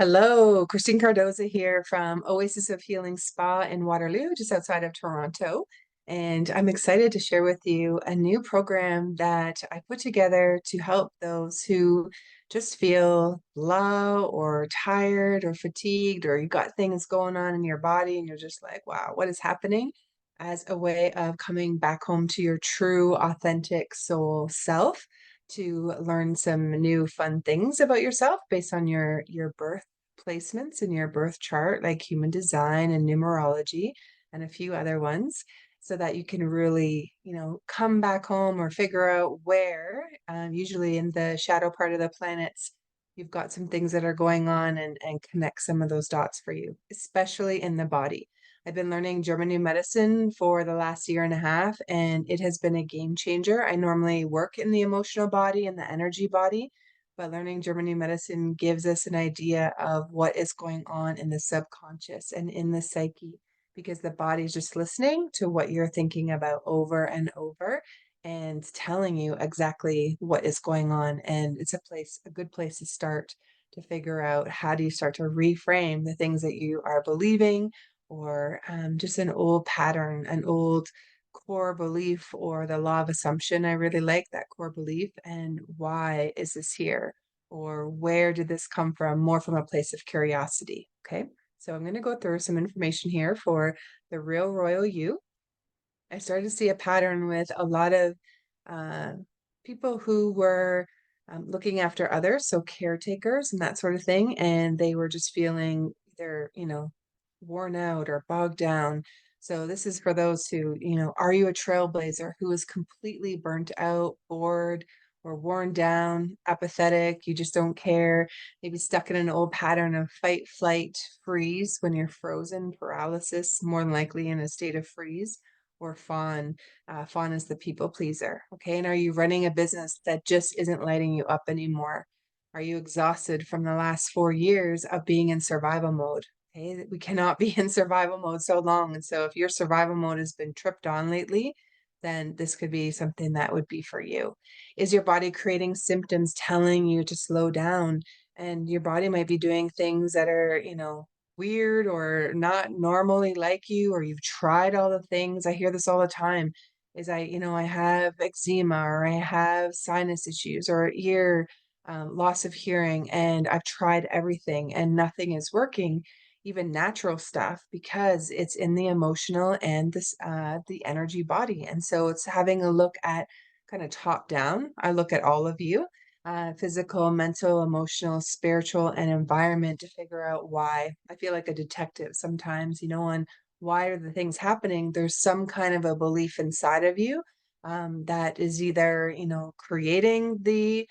Hello, Christine Cardoza here from Oasis of Healing Spa in Waterloo, just outside of Toronto. And I'm excited to share with you a new program that I put together to help those who just feel low or tired or fatigued, or you got things going on in your body and you're just like, wow, what is happening? As a way of coming back home to your true, authentic soul self to learn some new fun things about yourself based on your birth placements in your birth chart, like human design and numerology and a few other ones, so that you can really, come back home or figure out where, usually in the shadow part of the planets, you've got some things that are going on and connect some of those dots for you, especially in the body. I've been learning German New Medicine for the last year and a half, and it has been a game changer. I normally work in the emotional body and the energy body, but learning German New Medicine gives us an idea of what is going on in the subconscious and in the psyche, because the body is just listening to what you're thinking about over and over and telling you exactly what is going on. And it's a good place to start to figure out how do you start to reframe the things that you are believing, or just an old pattern, an old core belief, or the law of assumption. I really like that core belief. And why is this here? Or where did this come from? More from a place of curiosity. Okay. So I'm going to go through some information here for the real royal you. I started to see a pattern with a lot of uh, people who were looking after others, so caretakers and that sort of thing, and they were just feeling they're, worn out or bogged down. So this is for those who, are you a trailblazer who is completely burnt out, bored, or worn down, apathetic, you just don't care, maybe stuck in an old pattern of fight, flight, freeze when you're frozen, paralysis, more than likely in a state of freeze, or fawn. Fawn is the people pleaser. Okay. And are you running a business that just isn't lighting you up anymore? Are you exhausted from the last 4 years of being in survival mode? Okay. We cannot be in survival mode so long. And so if your survival mode has been tripped on lately, then this could be something that would be for you. Is your body creating symptoms telling you to slow down? And your body might be doing things that are, weird or not normally like you, or you've tried all the things. I hear this all the time is I have eczema, or I have sinus issues, or ear loss of hearing, and I've tried everything and nothing is working, even natural stuff, because it's in the emotional and the energy body. And so it's having a look at kind of top down. I look at all of you, physical, mental, emotional, spiritual, and environment, to figure out why. I feel like a detective sometimes, on why are the things happening. There's some kind of a belief inside of you that is either, creating the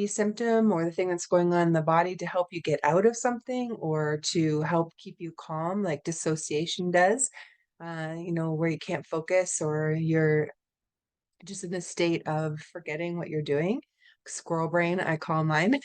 symptom or the thing that's going on in the body to help you get out of something, or to help keep you calm, like dissociation does, where you can't focus, or you're just in a state of forgetting what you're doing. Squirrel brain, I call mine.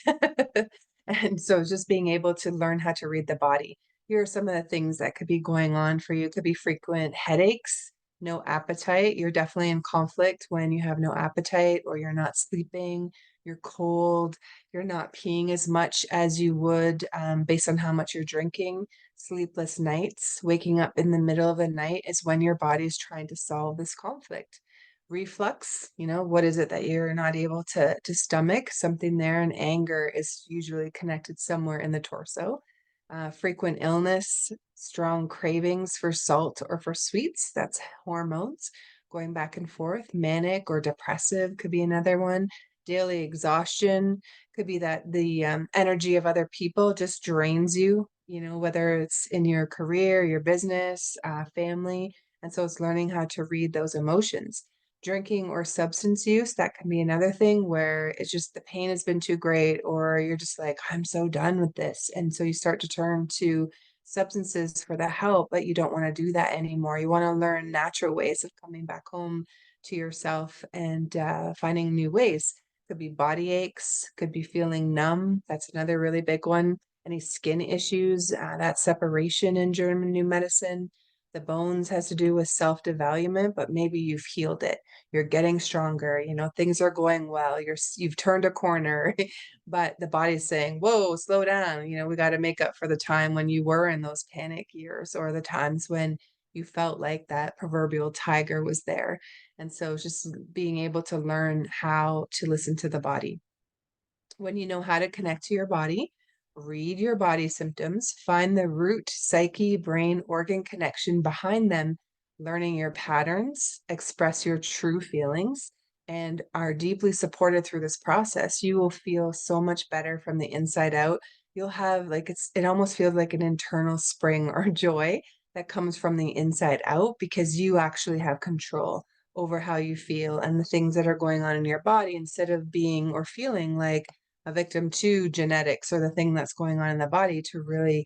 And so just being able to learn how to read the body. Here are some of the things that could be going on for you. It could be frequent headaches, no appetite. You're definitely in conflict when you have no appetite, or you're not sleeping, you're cold, you're not peeing as much as you would, based on how much you're drinking. Sleepless nights, waking up in the middle of the night is when your body's trying to solve this conflict. Reflux, what is it that you're not able to stomach? Something there, and anger is usually connected somewhere in the torso. Frequent illness, strong cravings for salt or for sweets, that's hormones going back and forth. Manic or depressive could be another one. Daily exhaustion could be that the energy of other people just drains you, whether it's in your career, your business, family. And so it's learning how to read those emotions. Drinking or substance use, that can be another thing where it's just the pain has been too great, or you're just like, I'm so done with this. And so you start to turn to substances for the help, but you don't want to do that anymore. You want to learn natural ways of coming back home to yourself and finding new ways. Could be body aches, could be feeling numb. That's another really big one. Any skin issues, that separation in German New Medicine, The bones has to do with self-devaluement, but maybe you've healed it. You're getting stronger, things are going well. You've turned a corner, but the body's saying, "Whoa, slow down. We got to make up for the time when you were in those panic years or the times when you felt like that proverbial tiger was there." And so it's just being able to learn how to listen to the body. When you know how to connect to your body, read your body symptoms, find the root psyche, brain, organ connection behind them, learning your patterns, express your true feelings, and are deeply supported through this process, you will feel so much better from the inside out. You'll have like it almost feels like an internal spring or joy that comes from the inside out because you actually have control over how you feel and the things that are going on in your body instead of being or feeling like a victim to genetics or the thing that's going on in the body to really,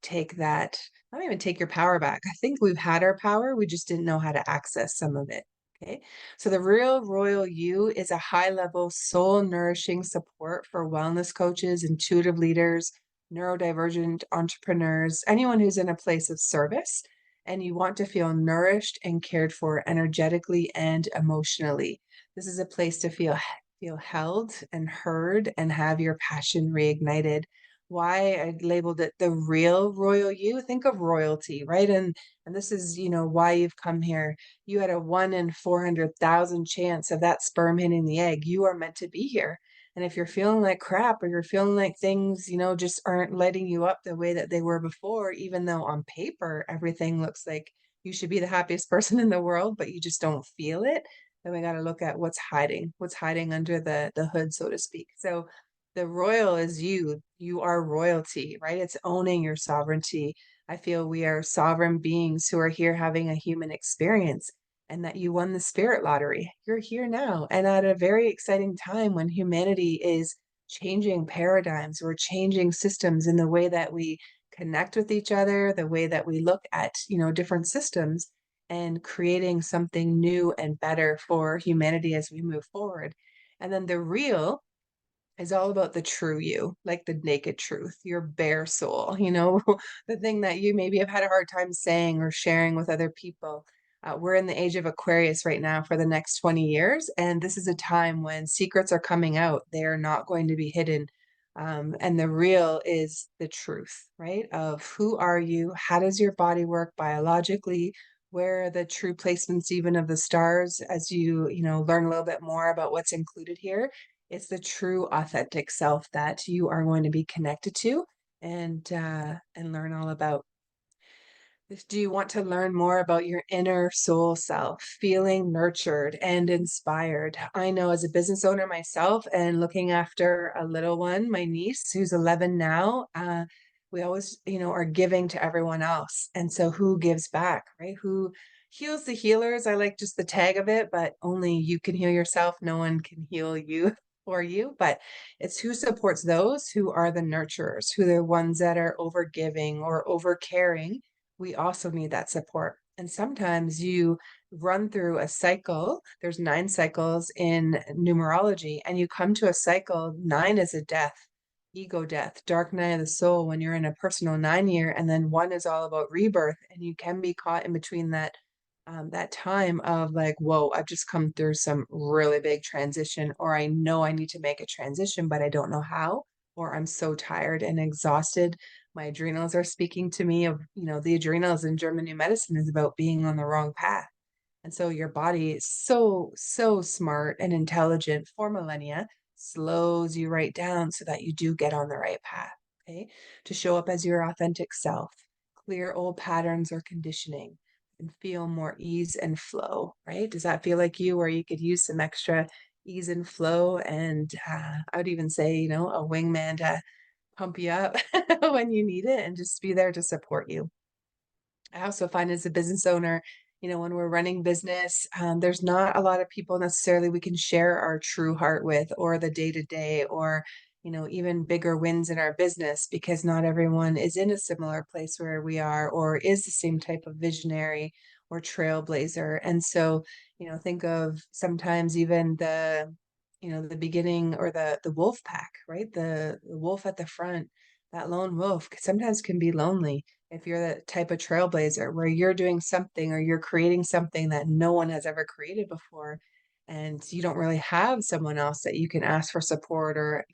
take that, not even take your power back. I think we've had our power, we just didn't know how to access some of it. Okay. So the real royal you is a high level soul nourishing support for wellness coaches, intuitive leaders, neurodivergent entrepreneurs, anyone who's in a place of service and you want to feel nourished and cared for energetically and emotionally. This is a place to feel held and heard and have your passion reignited. Why I labeled it the real royal you. Think of royalty, right? And this is, why you've come here. You had a 1 in 400,000 chance of that sperm hitting the egg. You are meant to be here. And if you're feeling like crap or you're feeling like things, just aren't lighting you up the way that they were before, even though on paper everything looks like you should be the happiest person in the world, but you just don't feel it, then we got to look at what's hiding under the hood, so to speak. So the royal is you. You are royalty, right? It's owning your sovereignty. I feel we are sovereign beings who are here having a human experience and that you won the spirit lottery. You're here now and at a very exciting time when humanity is changing paradigms. We're changing systems in the way that we connect with each other, the way that we look at, different systems and creating something new and better for humanity as we move forward. And then the real is all about the true you, like the naked truth, your bare soul, the thing that you maybe have had a hard time saying or sharing with other people. We're in the age of Aquarius right now for the next 20 years. And this is a time when secrets are coming out. They are not going to be hidden. And the real is the truth, right? Of who are you? How does your body work biologically? Where are the true placements even of the stars as you learn a little bit more about what's included here? It's the true authentic self that you are going to be connected to and learn all about. Do you want to learn more about your inner soul self, feeling nurtured and inspired? I know as a business owner myself and looking after a little one, my niece who's 11 now, we always, are giving to everyone else. And so who gives back, right? Who heals the healers? I like just the tag of it, but only you can heal yourself. No one can heal you for you, but it's who supports those who are the nurturers, who are the ones that are over giving or over caring. We also need that support. And sometimes you run through a cycle. There's 9 cycles in numerology, and you come to a cycle. 9 is a death, ego death, dark night of the soul when you're in a personal 9 year, and then 1 is all about rebirth. And you can be caught in between that time of like, whoa, I've just come through some really big transition, or I know I need to make a transition, but I don't know how, or I'm so tired and exhausted. My adrenals are speaking to me of, the adrenals in German new medicine is about being on the wrong path. And so your body is so, so smart and intelligent for millennia, slows you right down so that you do get on the right path, okay? To show up as your authentic self, clear old patterns or conditioning, and feel more ease and flow, right? Does that feel like you, where you could use some extra ease and flow? And I would even say, a wingman to pump you up when you need it and just be there to support you. I also find as a business owner, when we're running business, there's not a lot of people necessarily we can share our true heart with, or the day to day, or, even bigger wins in our business because not everyone is in a similar place where we are, or is the same type of visionary or trailblazer. And so, think of sometimes even the beginning or the wolf pack, right? The wolf at the front that lone wolf sometimes can be lonely if you're the type of trailblazer where you're doing something or you're creating something that no one has ever created before, and you don't really have someone else that you can ask for support or,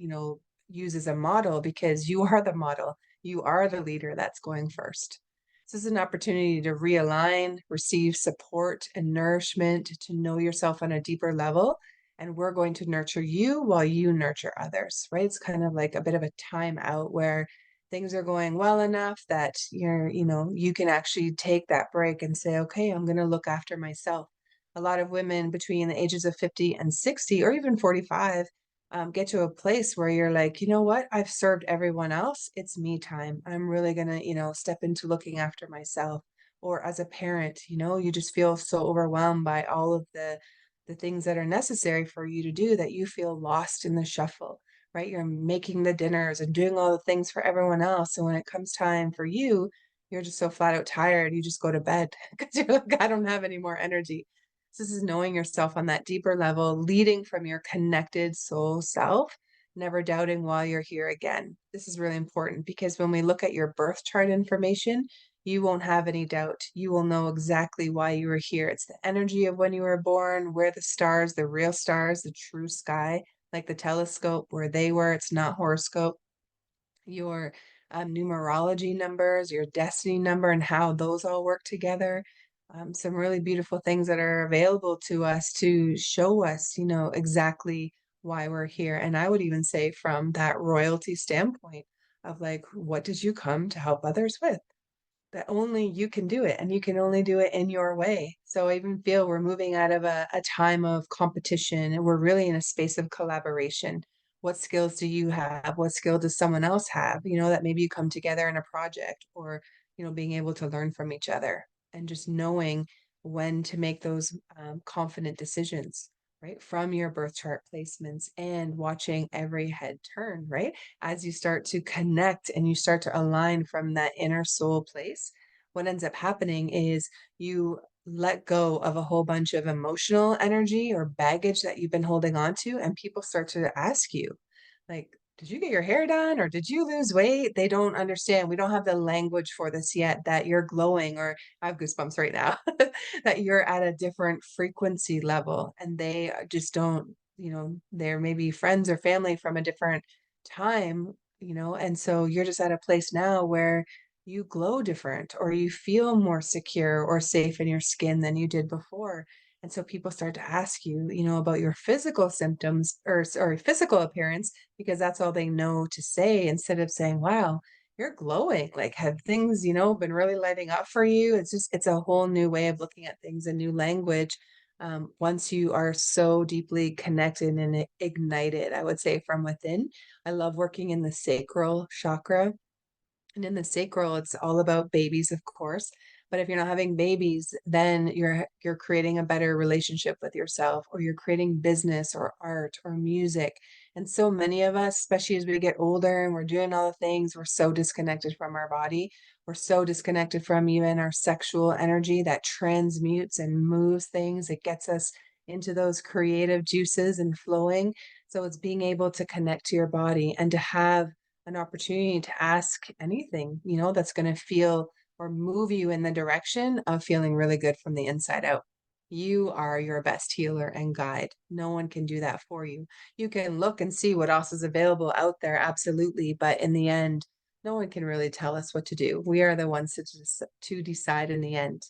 use as a model because you are the model. You are the leader that's going first. This is an opportunity to realign, receive support and nourishment, to know yourself on a deeper level. And we're going to nurture you while you nurture others, right? It's kind of like a bit of a time out where things are going well enough that you can actually take that break and say, okay, I'm going to look after myself. A lot of women between the ages of 50 and 60 or even 45 get to a place where you're like, you know what? I've served everyone else. It's me time. I'm really going to, step into looking after myself. Or as a parent, you just feel so overwhelmed by all of the things that are necessary for you to do that you feel lost in the shuffle, right? You're making the dinners and doing all the things for everyone else. And when it comes time for you, you're just so flat out tired. You just go to bed because you're like, I don't have any more energy. So this is knowing yourself on that deeper level, leading from your connected soul self, never doubting while you're here again. This is really important because when we look at your birth chart information, you won't have any doubt. You will know exactly why you were here. It's the energy of when you were born, where the stars, the real stars, the true sky, like the telescope, where they were. It's not horoscope. Your numerology numbers, your destiny number, and how those all work together. Some really beautiful things that are available to us to show us, exactly why we're here. And I would even say from that royalty standpoint of like, what did you come to help others with? That only you can do it and you can only do it in your way. So I even feel we're moving out of a time of competition and we're really in a space of collaboration. What skills do you have? What skill does someone else have? That maybe you come together in a project or, being able to learn from each other and just knowing when to make those confident decisions, right? From your birth chart placements and watching every head turn, right? As you start to connect and you start to align from that inner soul place, what ends up happening is you let go of a whole bunch of emotional energy or baggage that you've been holding on to, and people start to ask you, like, did you get your hair done or did you lose weight? They don't understand. We don't have the language for this yet that you're glowing, or I have goosebumps right now, that you're at a different frequency level. And they just don't, they're maybe friends or family from a different time, and so you're just at a place now where you glow different or you feel more secure or safe in your skin than you did before. And so people start to ask you, about your physical symptoms or sorry, physical appearance, because that's all they know to say instead of saying, wow, you're glowing. Like, have things, been really lighting up for you? It's a whole new way of looking at things, a new language. Once you are so deeply connected and ignited, I would say from within. I love working in the sacral chakra. And in the sacral, it's all about babies, of course. But if you're not having babies, then you're creating a better relationship with yourself, or you're creating business or art or music. And so many of us, especially as we get older and we're doing all the things, we're so disconnected from our body. We're so disconnected from even our sexual energy that transmutes and moves things. It gets us into those creative juices and flowing. So it's being able to connect to your body and to have an opportunity to ask anything, that's going to feel or move you in the direction of feeling really good from the inside out. You are your best healer and guide. No one can do that for you. You can look and see what else is available out there, absolutely. But in the end, no one can really tell us what to do. We are the ones to decide in the end.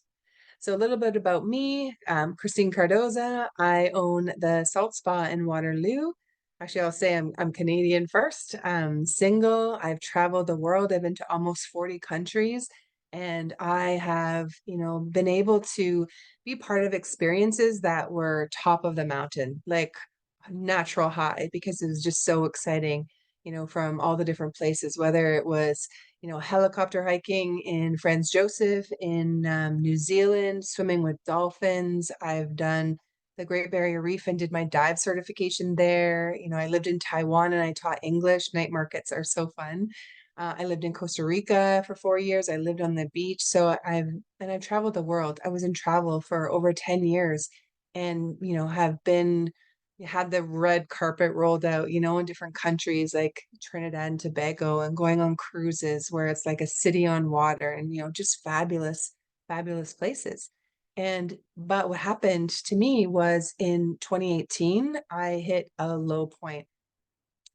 So a little bit about me, Christine Cardoza. I own the Salt Spa in Waterloo. Actually, I'll say I'm Canadian first. I'm single. I've traveled the world. I've been to almost 40 countries, and I have, been able to be part of experiences that were top of the mountain, like a natural high, because it was just so exciting, from all the different places, whether it was helicopter hiking in Franz Joseph in New Zealand, swimming with dolphins. I've done the Great Barrier Reef and did my dive certification there. I lived in Taiwan and I taught English. Night markets are so fun. I lived in Costa Rica for 4 years. I lived on the beach. So I've traveled the world. I was in travel for over 10 years and, have been, you had the red carpet rolled out, in different countries like Trinidad and Tobago, and going on cruises where it's like a city on water, and, just fabulous, fabulous places. But what happened to me was in 2018, I hit a low point,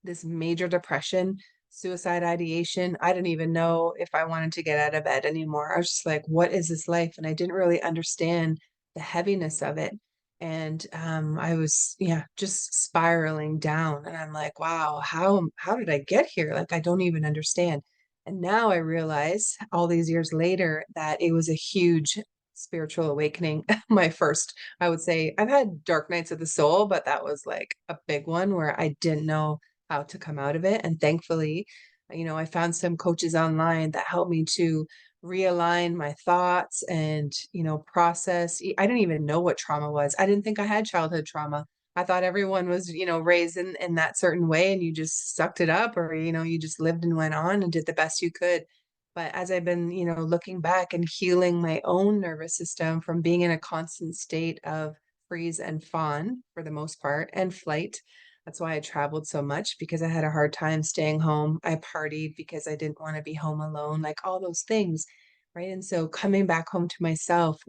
this major depression, suicide ideation. I didn't even know if I wanted to get out of bed anymore. I was just like, what is this life? And I didn't really understand the heaviness of it. And I was, yeah, just spiraling down. And I'm like, wow, how did I get here? Like, I don't even understand. And now I realize all these years later that it was a huge spiritual awakening. My first, I would say, I've had dark nights of the soul, but that was like a big one where I didn't know how to come out of it. And thankfully, I found some coaches online that helped me to realign my thoughts and, process. I didn't even know what trauma was. I didn't think I had childhood trauma. I thought everyone was, raised in that certain way and you just sucked it up, or, you just lived and went on and did the best you could. But as I've been, looking back and healing my own nervous system from being in a constant state of freeze and fawn for the most part, and flight, that's why I traveled so much, because I had a hard time staying home. I partied because I didn't want to be home alone, like all those things, right? And so coming back home to myself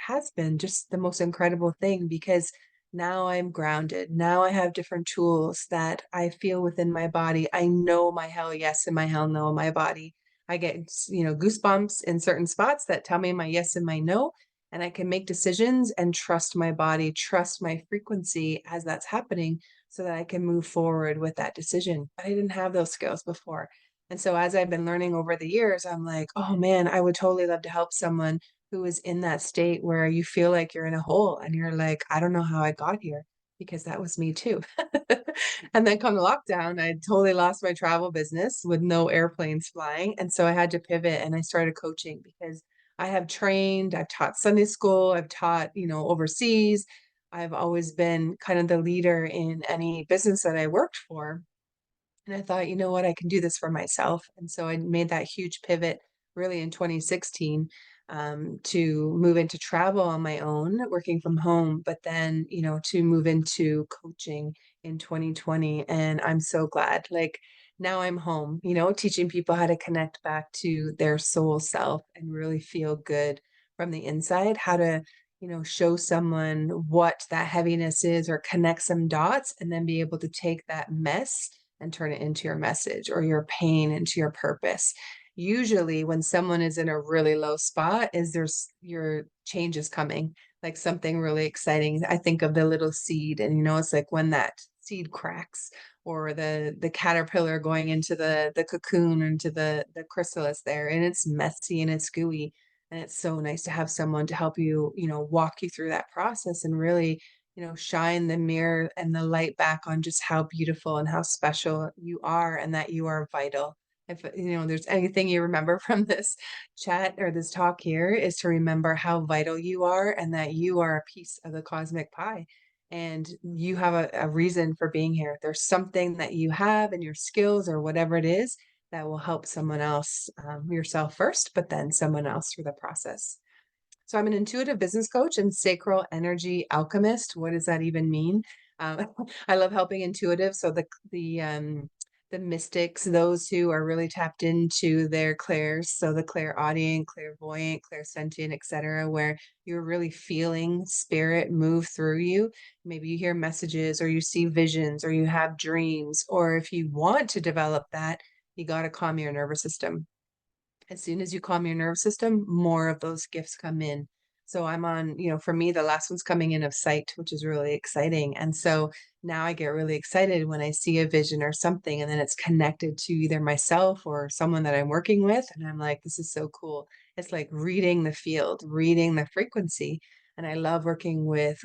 has been just the most incredible thing, because now I'm grounded. Now I have different tools that I feel within my body. I know my hell yes and my hell no in my body. I get, goosebumps in certain spots that tell me my yes and my no, and I can make decisions and trust my body, trust my frequency as that's happening, so that I can move forward with that decision. But I didn't have those skills before. And so as I've been learning over the years, I'm like, oh man, I would totally love to help someone who is in that state where you feel like you're in a hole and you're like, I don't know how I got here, because that was me too. And then come lockdown, I totally lost my travel business with no airplanes flying. And so I had to pivot and I started coaching, because I have trained, I've taught Sunday school, I've taught, overseas. I've always been kind of the leader in any business that I worked for. And I thought, you know what, I can do this for myself. And so I made that huge pivot really in 2016, to move into travel on my own, working from home, but then, to move into coaching in 2020. And I'm so glad. Like, now I'm home, teaching people how to connect back to their soul self and really feel good from the inside, how to, show someone what that heaviness is, or connect some dots, and then be able to take that mess and turn it into your message, or your pain into your purpose. Usually when someone is in a really low spot, is there's your change is coming, like something really exciting. I think of the little seed, and it's like when that seed cracks, or the caterpillar going into the cocoon, or into the chrysalis there, and it's messy and it's gooey. And it's so nice to have someone to help you, walk you through that process, and really, shine the mirror and the light back on just how beautiful and how special you are, and that you are vital. If, there's anything you remember from this chat or this talk here, is to remember how vital you are, and that you are a piece of the cosmic pie. And you have a reason for being here. There's something that you have in your skills, or whatever it is, that will help someone else, yourself first, but then someone else through the process. So I'm an intuitive business coach and sacral energy alchemist. What does that even mean? Um, I love helping intuitive. So the mystics, those who are really tapped into their clairs, so the clairaudient, clairvoyant, clairsentient, etc., where you're really feeling spirit move through you. Maybe you hear messages, or you see visions, or you have dreams, or if you want to develop that, you got to calm your nervous system. As soon as you calm your nervous system, more of those gifts come in. So I'm on, for me, the last one's coming in of sight, which is really exciting. And so now I get really excited when I see a vision or something, and then it's connected to either myself or someone that I'm working with. And I'm like, this is so cool. It's like reading the field, reading the frequency. And I love working with,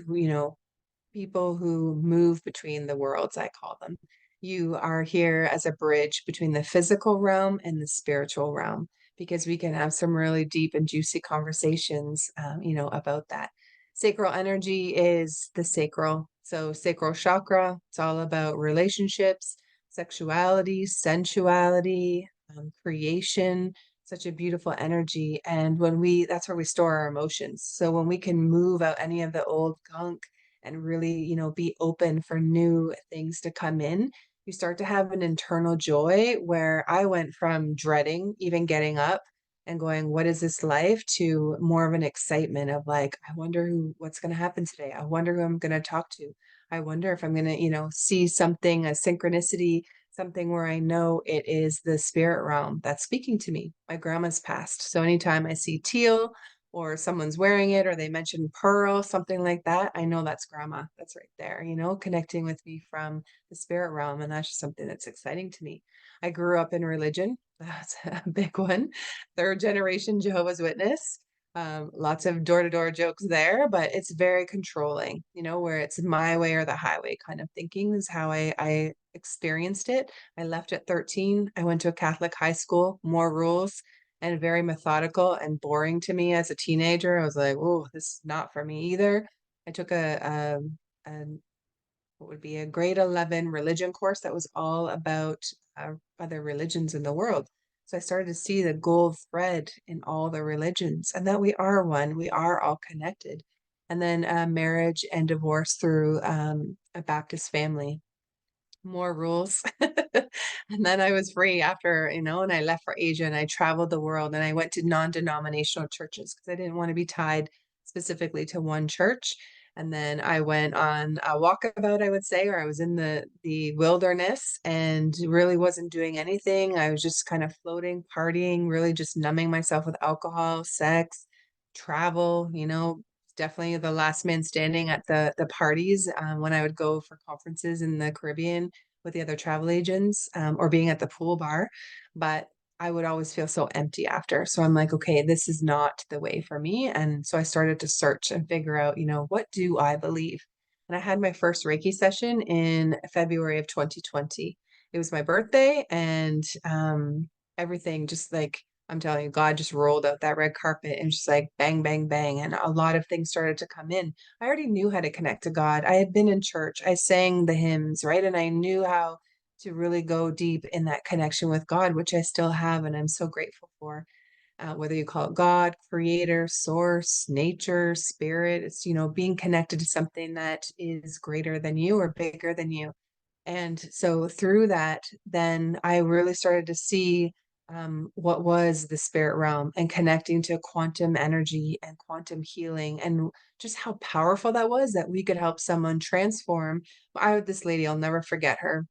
people who move between the worlds, I call them. You are here as a bridge between the physical realm and the spiritual realm, because we can have some really deep and juicy conversations, about that. Sacral energy is the sacral. So, sacral chakra, it's all about relationships, sexuality, sensuality, creation, such a beautiful energy. And that's where we store our emotions. So, when we can move out any of the old gunk and really, be open for new things to come in, you start to have an internal joy where I went from dreading even getting up and going, what is this life, to more of an excitement of like, I wonder what's going to happen today. I wonder who I'm going to talk to. I wonder if I'm going to, see something, a synchronicity, something where I know it is the spirit realm that's speaking to me. My grandma's passed. So anytime I see teal or someone's wearing it or they mention pearl, something like that, I know that's grandma. That's right there, connecting with me from the spirit realm. And that's just something that's exciting to me. I grew up in religion. That's a big one. Third generation Jehovah's Witness. Lots of door-to-door jokes there, but it's very controlling, where it's my way or the highway kind of thinking is how I experienced it. I left at 13. I went to a Catholic high school, more rules and very methodical and boring to me as a teenager. I was like, oh, this is not for me either. I took a what would be a grade 11 religion course that was all about other religions in the world. So I started to see the gold thread in all the religions and that we are one, we are all connected. And then marriage and divorce through a Baptist family, more rules. And then I was free after, and I left for Asia and I traveled the world and I went to non-denominational churches because I didn't want to be tied specifically to one church. And then I went on a walkabout, I would say, or I was in the wilderness and really wasn't doing anything. I was just kind of floating, partying, really just numbing myself with alcohol, sex, travel, definitely the last man standing at the parties when I would go for conferences in the Caribbean with the other travel agents or being at the pool bar. But I would always feel so empty after. So I'm like, okay, this is not the way for me. And so I started to search and figure out, what do I believe? And I had my first Reiki session in February of 2020. It was my birthday and everything just like I'm telling you, God just rolled out that red carpet and just like bang, bang, bang. And a lot of things started to come in. I already knew how to connect to God. I had been in church, I sang the hymns, right? And I knew how to really go deep in that connection with God, which I still have. And I'm so grateful for. Whether you call it God, creator, source, nature, spirit, it's, being connected to something that is greater than you or bigger than you. And so through that, then I really started to see what was the spirit realm and connecting to quantum energy and quantum healing and just how powerful that was that we could help someone transform. I had this lady, I'll never forget her.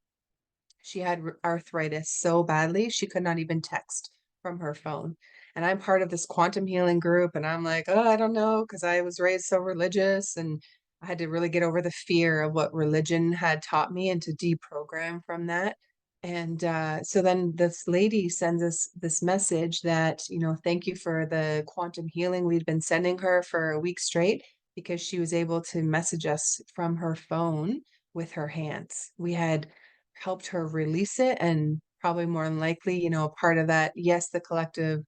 She had arthritis so badly, she could not even text from her phone. And I'm part of this quantum healing group, and I'm like, oh, I don't know, because I was raised so religious, and I had to really get over the fear of what religion had taught me and to deprogram from that. And so then this lady sends us this message that, thank you for the quantum healing we'd been sending her for a week straight because she was able to message us from her phone with her hands. We had helped her release it and probably more than likely, a part of that, yes, the collective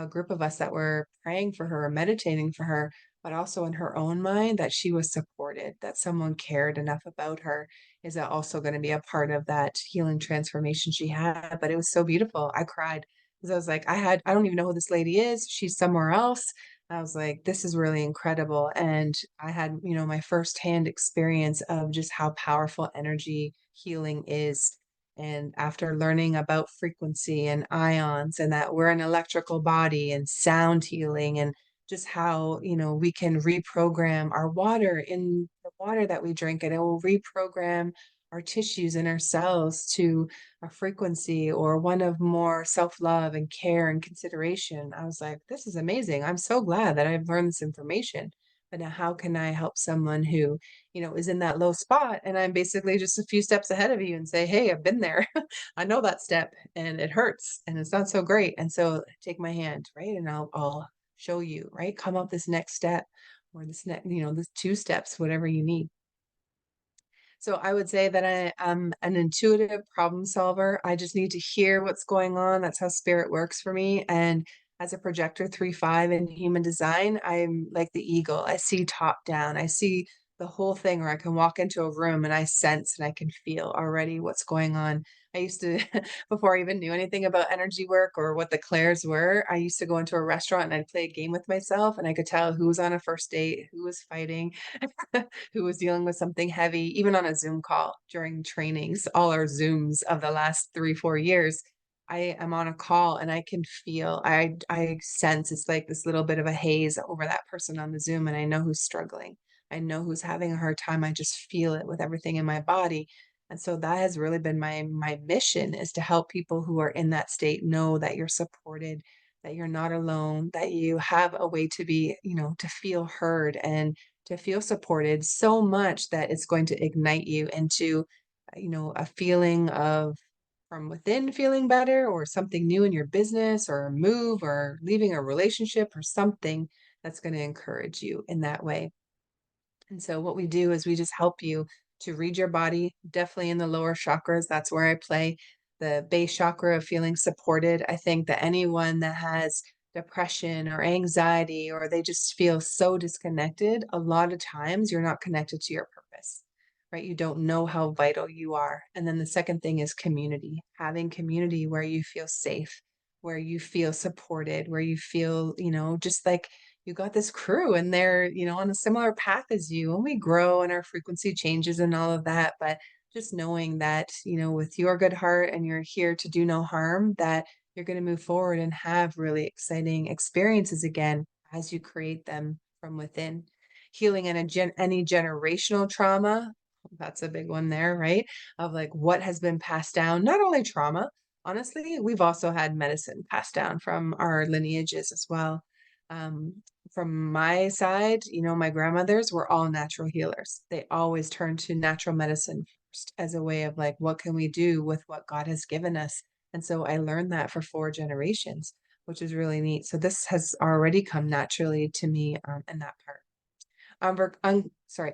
group of us that were praying for her, meditating for her, but also in her own mind that she was supported, that someone cared enough about her. Is that also going to be a part of that healing transformation she had? But it was so beautiful. I cried because I was like, I don't even know who this lady is. She's somewhere else. I was like, this is really incredible. And I had, my firsthand experience of just how powerful energy healing is. And after learning about frequency and ions and that we're an electrical body and sound healing and just how, we can reprogram our water in the water that we drink and it will reprogram our tissues and our cells to a frequency or one of more self-love and care and consideration. I was like, this is amazing. I'm so glad that I've learned this information. But now how can I help someone who, is in that low spot and I'm basically just a few steps ahead of you and say, hey, I've been there. I know that step and it hurts and it's not so great. And so take my hand, right? And I'll show you, right? Come up this next step or this next, this two steps, whatever you need. So I would say that I am an intuitive problem solver. I just need to hear what's going on. That's how spirit works for me. And as a projector 3-5 in human design, I'm like the eagle. I see top down. I see the whole thing, or I can walk into a room and I sense and I can feel already what's going on. I used to, before I even knew anything about energy work or what the clairs were, I used to go into a restaurant and I'd play a game with myself and I could tell who was on a first date, who was fighting, who was dealing with something heavy, even on a Zoom call during trainings, all our Zooms of the last 3, 4 years. I am on a call and I can feel, I sense it's like this little bit of a haze over that person on the Zoom, and I know who's struggling. I know who's having a hard time. I just feel it with everything in my body. And so that has really been my mission, is to help people who are in that state know that you're supported, that you're not alone, that you have a way to be, to feel heard and to feel supported so much that it's going to ignite you into, a feeling of from within feeling better, or something new in your business, or a move, or leaving a relationship, or something that's going to encourage you in that way. And so what we do is we just help you to read your body, definitely in the lower chakras. That's where I play the base chakra of feeling supported. I think that anyone that has depression or anxiety, or they just feel so disconnected, a lot of times you're not connected to your purpose, right? You don't know how vital you are. And then the second thing is community, having community where you feel safe, where you feel supported, where you feel, just like you got this crew and they're, on a similar path as you, and we grow and our frequency changes and all of that. But just knowing that, with your good heart and you're here to do no harm, that you're going to move forward and have really exciting experiences again as you create them from within. Healing any generational trauma, that's a big one there, right? Of like what has been passed down, not only trauma, honestly, we've also had medicine passed down from our lineages as well. Um, from my side, my grandmothers were all natural healers. They always turned to natural medicine first as a way of like, what can we do with what God has given us? And so I learned that for 4 generations, which is really neat. So this has already come naturally to me in that part.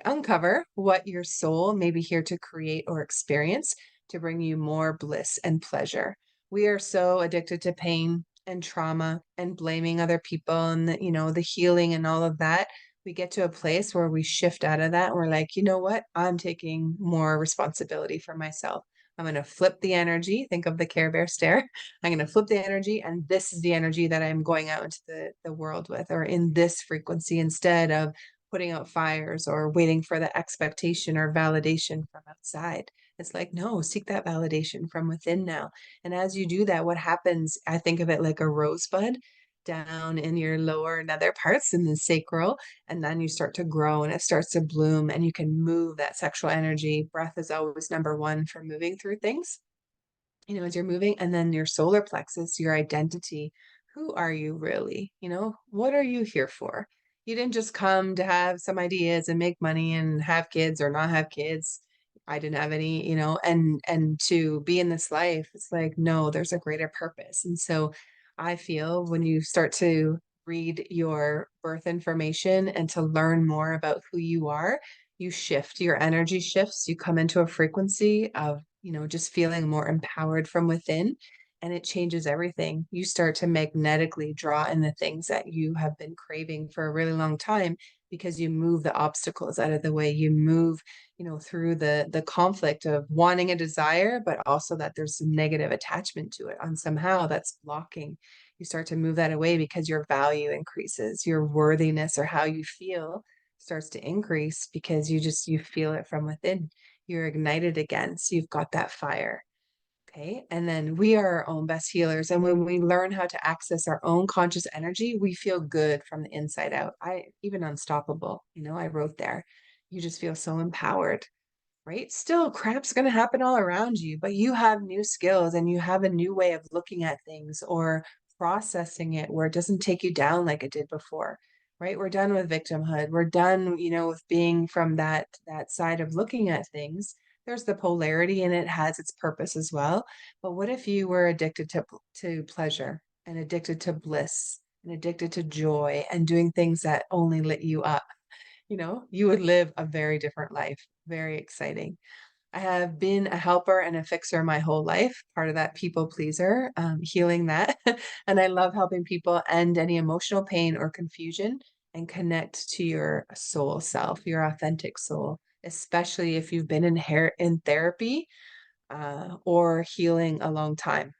Uncover what your soul may be here to create or experience to bring you more bliss and pleasure. We are so addicted to pain and trauma and blaming other people and the healing and all of that. We get to a place where we shift out of that and we're like, you know what? I'm taking more responsibility for myself. I'm going to flip the energy. Think of the Care Bear stare. I'm going to flip the energy, and this is the energy that I'm going out into the world with, or in this frequency, instead of putting out fires or waiting for the expectation or validation from outside. It's like, no, seek that validation from within now. And as you do that, what happens, I think of it like a rosebud down in your lower nether parts in the sacral. And then you start to grow and it starts to bloom, and you can move that sexual energy. Breath is always number one for moving through things, as you're moving. And then your solar plexus, your identity. Who are you really? What are you here for? You didn't just come to have some ideas and make money and have kids or not have kids. I didn't have any, and to be in this life, it's like, no, there's a greater purpose. And so I feel when you start to read your birth information and to learn more about who you are, you shift, your energy shifts, you come into a frequency of, just feeling more empowered from within, and it changes everything. You start to magnetically draw in the things that you have been craving for a really long time, because you move the obstacles out of the way. You move, through the conflict of wanting a desire, but also that there's some negative attachment to it on somehow that's blocking. You start to move that away because your value increases, your worthiness or how you feel starts to increase, because you feel it from within. You're ignited again. So you've got that fire. Okay. And then we are our own best healers. And when we learn how to access our own conscious energy, we feel good from the inside out. Even unstoppable, I wrote there. You just feel so empowered, right? Still, crap's going to happen all around you, but you have new skills and you have a new way of looking at things or processing it, where it doesn't take you down like it did before, right? We're done with victimhood. We're done, with being from that side of looking at things. There's the polarity, and it has its purpose as well. But what if you were addicted to pleasure, and addicted to bliss, and addicted to joy, and doing things that only lit you up? You would live a very different life. Very exciting. I have been a helper and a fixer my whole life, part of that people pleaser, healing that. And I love helping people end any emotional pain or confusion and connect to your soul self, your authentic soul, especially if you've been in therapy or healing a long time.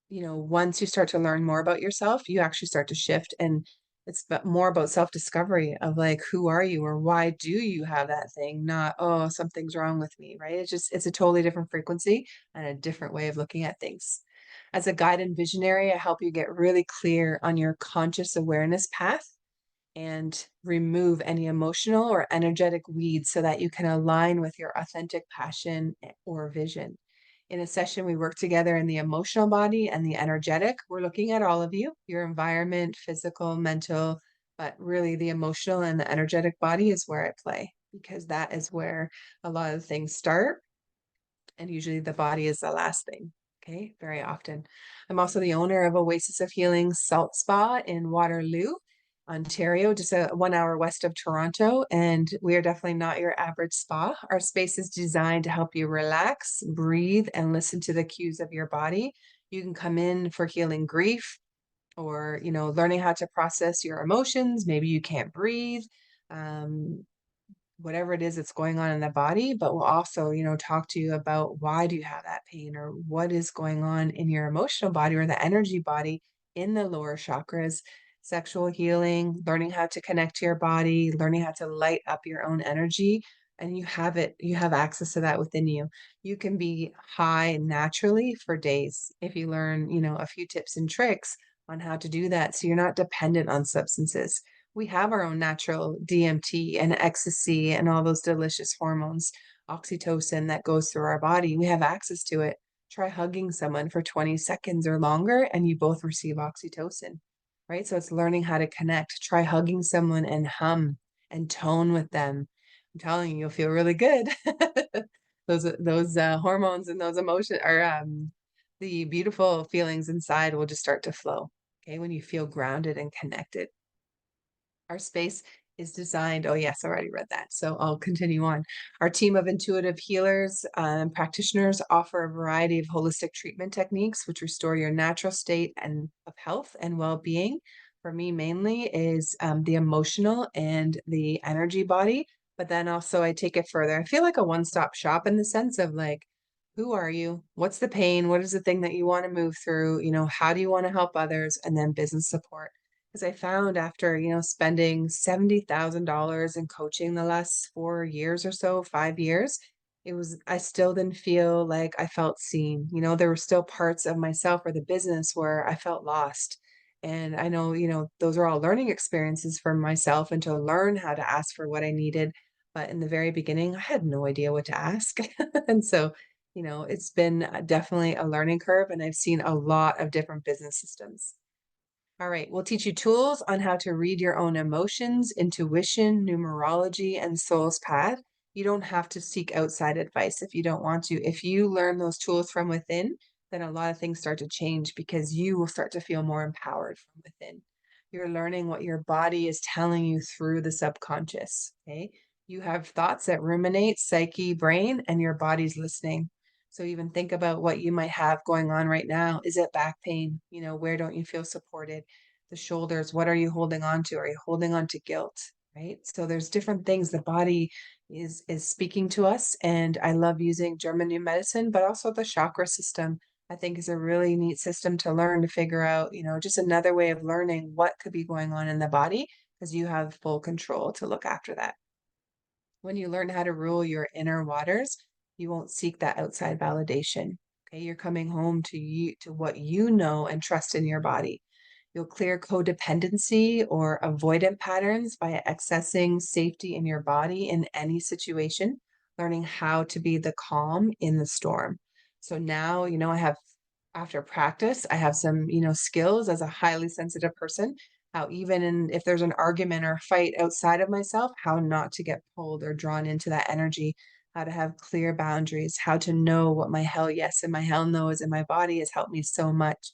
Once you start to learn more about yourself, you actually start to shift, and more about self-discovery of like, who are you or why do you have that thing? Not, oh, something's wrong with me, right? It's a totally different frequency and a different way of looking at things. As a guide and visionary, I help you get really clear on your conscious awareness path and remove any emotional or energetic weeds so that you can align with your authentic passion or vision. In a session, we work together in the emotional body and the energetic. We're looking at all of you, your environment, physical, mental, but really the emotional and the energetic body is where I play because that is where a lot of things start. And usually the body is the last thing. Okay, very often. I'm also the owner of Oasis of Healing Salt Spa in Waterloo, Ontario, just 1 hour west of Toronto. And we are definitely not your average spa. Our space is designed to help you relax, breathe, and listen to the cues of your body. You can come in for healing grief or, learning how to process your emotions. Maybe you can't breathe. Um, Whatever it is that's going on in the body, but we'll also, talk to you about why do you have that pain or what is going on in your emotional body or the energy body in the lower chakras, sexual healing, learning how to connect to your body, learning how to light up your own energy. And you have access to that within you. You can be high naturally for days if you learn, a few tips and tricks on how to do that. So you're not dependent on substances. We have our own natural DMT and ecstasy and all those delicious hormones, oxytocin that goes through our body. We have access to it. Try hugging someone for 20 seconds or longer, and you both receive oxytocin, right? So it's learning how to connect. Try hugging someone and hum and tone with them. I'm telling you, you'll feel really good. Those hormones and those emotions are the beautiful feelings inside will just start to flow. Okay, when you feel grounded and connected. Our space is designed, oh, yes, I already read that. So I'll continue on. Our team of intuitive healers and practitioners offer a variety of holistic treatment techniques which restore your natural state and of health and well-being. For me, mainly is the emotional and the energy body, but then also I take it further. I feel like a one-stop shop in the sense of like, who are you? What's the pain? What is the thing that you want to move through? How do you want to help others? And then business support. Because I found after, spending $70,000 in coaching the last 4 years or so, 5 years, I still didn't feel like I felt seen. There were still parts of myself or the business where I felt lost. And I know, those are all learning experiences for myself and to learn how to ask for what I needed. But in the very beginning, I had no idea what to ask. And so, it's been definitely a learning curve, and I've seen a lot of different business systems. All right, we'll teach you tools on how to read your own emotions, intuition, numerology, and soul's path. You don't have to seek outside advice if you don't want to. If you learn those tools from within, then a lot of things start to change because you will start to feel more empowered from within. You're learning what your body is telling you through the subconscious. Okay. You have thoughts that ruminate, psyche, brain, and your body's listening. So even think about what you might have going on right now. Is it back pain? Where don't you feel supported? The shoulders, what are you holding on to? Are you holding on to guilt? Right? So there's different things the body is speaking to us. And I love using German new medicine, but also the chakra system. I think is a really neat system to learn to figure out, just another way of learning what could be going on in the body because you have full control to look after that. When you learn how to rule your inner waters, you won't seek that outside validation. Okay, you're coming home to you to what you know and trust in your body. You'll clear codependency or avoidant patterns by accessing safety in your body in any situation, learning how to be the calm in the storm. So now, I have, after practice, I have some, skills as a highly sensitive person, how even if there's an argument or a fight outside of myself, how not to get pulled or drawn into that energy, how to have clear boundaries, how to know what my hell yes and my hell no is in my body has helped me so much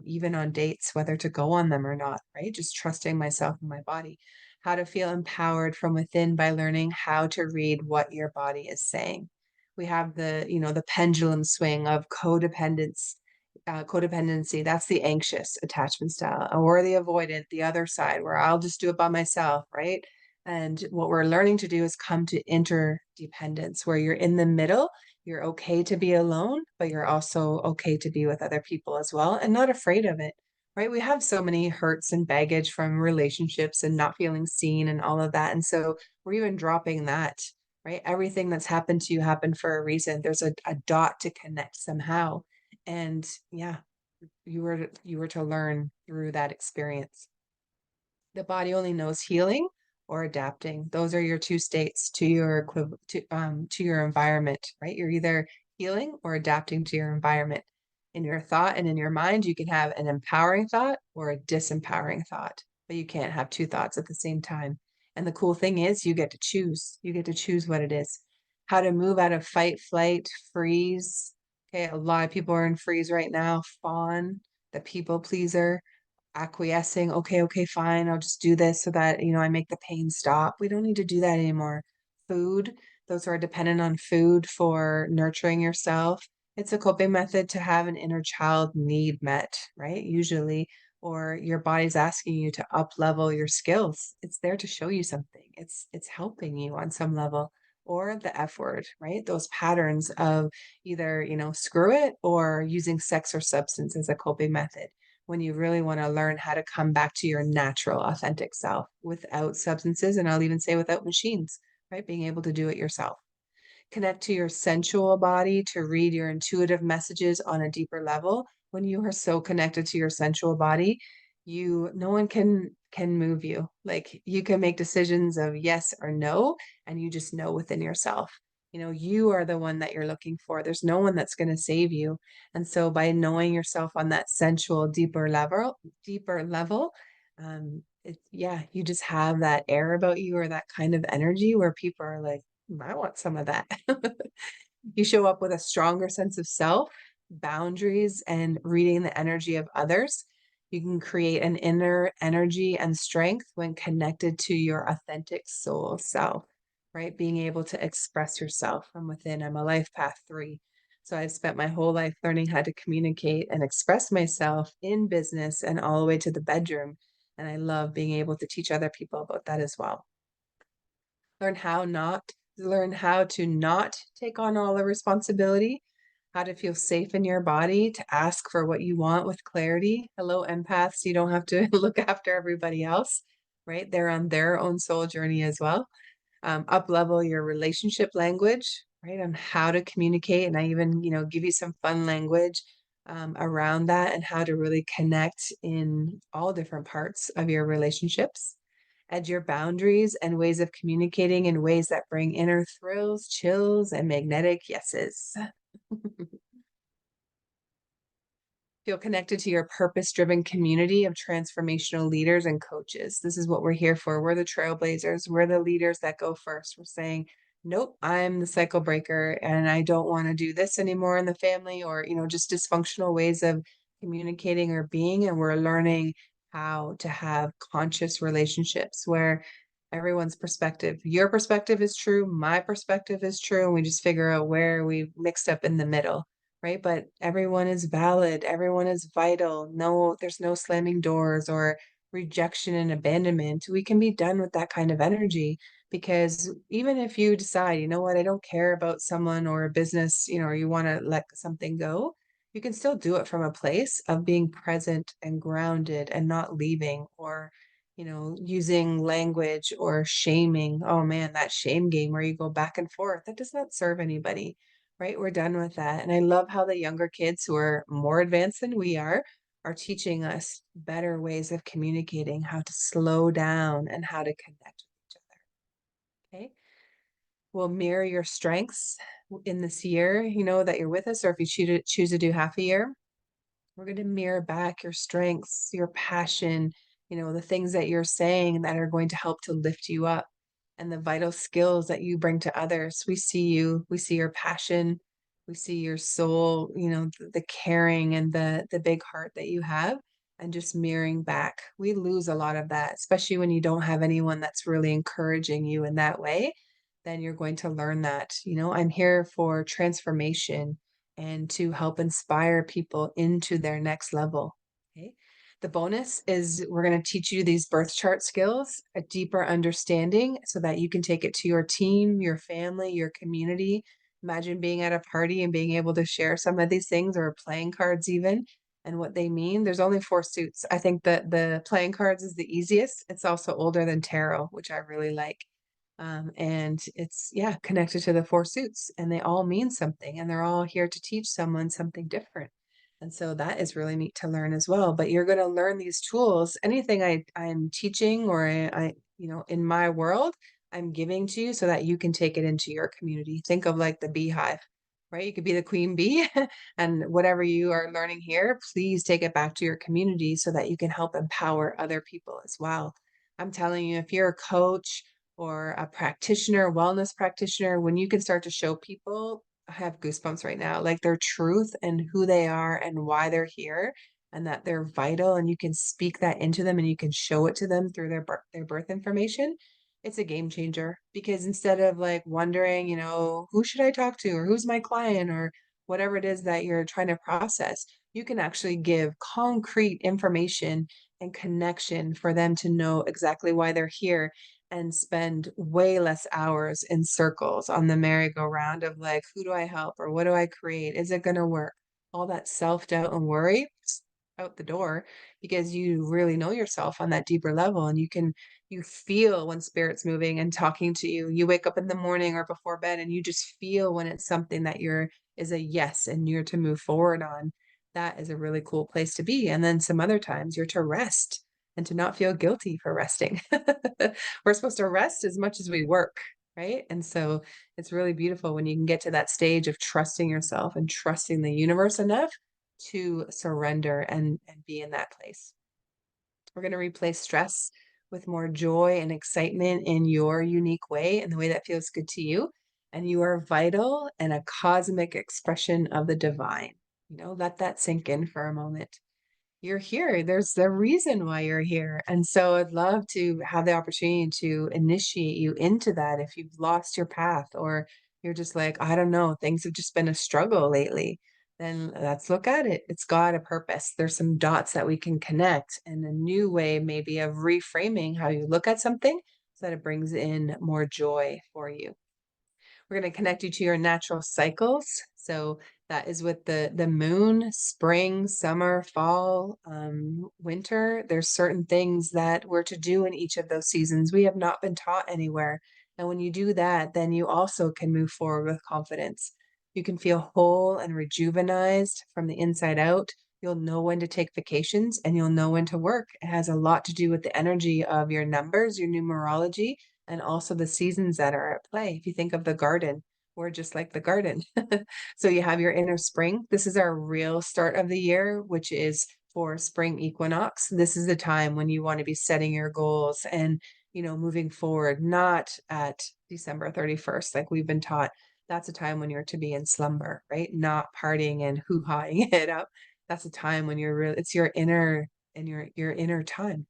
even on dates, whether to go on them or not, right? Just trusting myself and my body. How to feel empowered from within by learning how to read what your body is saying. We have the pendulum swing of codependence Codependency, that's the anxious attachment style, or the avoidant, the other side, where I'll just do it by myself, right? And what we're learning to do is come to interdependence, where you're in the middle. You're okay to be alone, but you're also okay to be with other people as well, and not afraid of it, right? We have so many hurts and baggage from relationships and not feeling seen and all of that. And so we're even dropping that, right? Everything that's happened to you happened for a reason. There's a dot to connect somehow. And yeah, you were to learn through that experience. The body only knows healing or adapting. Those are your two states to your to your environment, right? You're either healing or adapting to your environment. In your thought and in your mind, you can have an empowering thought or a disempowering thought, but you can't have two thoughts at the same time. And the cool thing is you get to choose. You get to choose what it is. How to move out of fight, flight, freeze. Okay, a lot of people are in freeze right now. Fawn, the people pleaser, acquiescing, okay, okay, fine, I'll just do this so that, I make the pain stop. We don't need to do that anymore. Food, those who are dependent on food for nurturing yourself. It's a coping method to have an inner child need met, right? Usually, or your body's asking you to up level your skills. It's there to show you something. It's helping you on some level. Or the F word, right? Those patterns of either, screw it or using sex or substance as a coping method when you really want to learn how to come back to your natural, authentic self without substances. And I'll even say without machines, right? Being able to do it yourself. Connect to your sensual body to read your intuitive messages on a deeper level. When you are so connected to your sensual body, no one can move you. Like you can make decisions of yes or no, and you just know within yourself. You are the one that you're looking for. There's no one that's going to save you. And so by knowing yourself on that sensual deeper level, yeah, you just have that air about you or that kind of energy where people are like, I want some of that. You show up with a stronger sense of self, boundaries, and reading the energy of others. You can create an inner energy and strength when connected to your authentic soul self, right? Being able to express yourself from within. I'm a life path 3. So I've spent my whole life learning how to communicate and express myself in business and all the way to the bedroom. And I love being able to teach other people about that as well. Learn how to not take on all the responsibility, how to feel safe in your body, to ask for what you want with clarity. Hello, empaths. You don't have to look after everybody else, right? They're on their own soul journey as well. Up level your relationship language, right? On how to communicate. And I even, give you some fun language around that and how to really connect in all different parts of your relationships. Add your boundaries and ways of communicating in ways that bring inner thrills, chills, and magnetic yeses. Feel connected to your purpose-driven community of transformational leaders and coaches. This is what we're here for. We're the trailblazers. We're the leaders that go first. We're saying, nope, I'm the cycle breaker and I don't want to do this anymore in the family or, just dysfunctional ways of communicating or being. And we're learning how to have conscious relationships where everyone's perspective, your perspective is true, my perspective is true, and we just figure out where we mixed up in the middle, right? But everyone is valid, everyone is vital. No, there's no slamming doors or rejection and abandonment. We can be done with that kind of energy because even if you decide, you know what, I don't care about someone or a business, or you want to let something go, you can still do it from a place of being present and grounded and not leaving or using language or shaming. Oh man, that shame game where you go back and forth, that does not serve anybody, right? We're done with that. And I love how the younger kids who are more advanced than we are teaching us better ways of communicating, how to slow down and how to connect with each other. Okay. We'll mirror your strengths in this year, that you're with us, or if you choose to do half a year, we're going to mirror back your strengths, your passion, the things that you're saying that are going to help to lift you up and the vital skills that you bring to others. We see you, we see your passion, we see your soul, the caring and the big heart that you have and just mirroring back. We lose a lot of that, especially when you don't have anyone that's really encouraging you in that way. Then you're going to learn that, I'm here for transformation and to help inspire people into their next level. Okay. The bonus is we're going to teach you these birth chart skills, a deeper understanding so that you can take it to your team, your family, your community. Imagine being at a party and being able to share some of these things or playing cards even and what they mean. There's only four suits. I think that the playing cards is the easiest. It's also older than tarot, which I really like. And it's, yeah, connected to the four suits and they all mean something and they're all here to teach someone something different. And so that is really neat to learn as well. But you're going to learn these tools. Anything I'm teaching or in my world, I'm giving to you so that you can take it into your community. Think of like the beehive, right? You could be the queen bee and whatever you are learning here, please take it back to your community so that you can help empower other people as well. I'm telling you, if you're a coach or a practitioner, wellness practitioner, when you can start to show people, I have goosebumps right now, like their truth and who they are and why they're here and that they're vital and you can speak that into them and you can show it to them through their birth information. It's a game changer because instead of like wondering, who should I talk to or who's my client or whatever it is that you're trying to process, you can actually give concrete information and connection for them to know exactly why they're here and spend way less hours in circles on the merry-go-round of like, who do I help or what do I create? Is it going to work? All that self-doubt and worry out the door because you really know yourself on that deeper level and you feel when spirit's moving and talking to you. You wake up in the morning or before bed and you just feel when it's something that is a yes and you're to move forward on. That is a really cool place to be. And then some other times you're to rest and to not feel guilty for resting. We're supposed to rest as much as we work, right? And so it's really beautiful when you can get to that stage of trusting yourself and trusting the universe enough to surrender and be in that place. We're going to replace stress with more joy and excitement in your unique way and the way that feels good to you. And you are vital and a cosmic expression of the divine. Let that sink in for a moment. You're here. There's a reason why you're here. And so I'd love to have the opportunity to initiate you into that if you've lost your path or you're just like, I don't know, things have just been a struggle lately. Then let's look at it. It's got a purpose. There's some dots that we can connect and a new way maybe of reframing how you look at something so that it brings in more joy for you. We're going to connect you to your natural cycles. So that is with the moon, spring, summer, fall, winter. There's certain things that we're to do in each of those seasons. We have not been taught anywhere. And when you do that, then you also can move forward with confidence. You can feel whole and rejuvenized from the inside out. You'll know when to take vacations and you'll know when to work. It has a lot to do with the energy of your numbers, your numerology, and also the seasons that are at play. If you think of the garden, we're just like the garden. So you have your inner spring. This is our real start of the year, which is for spring equinox. This is the time when you want to be setting your goals and, moving forward, not at December 31st, like we've been taught. That's a time when you're to be in slumber, right? Not partying and hoo-haing it up. That's a time when you're real, it's your inner and your inner time.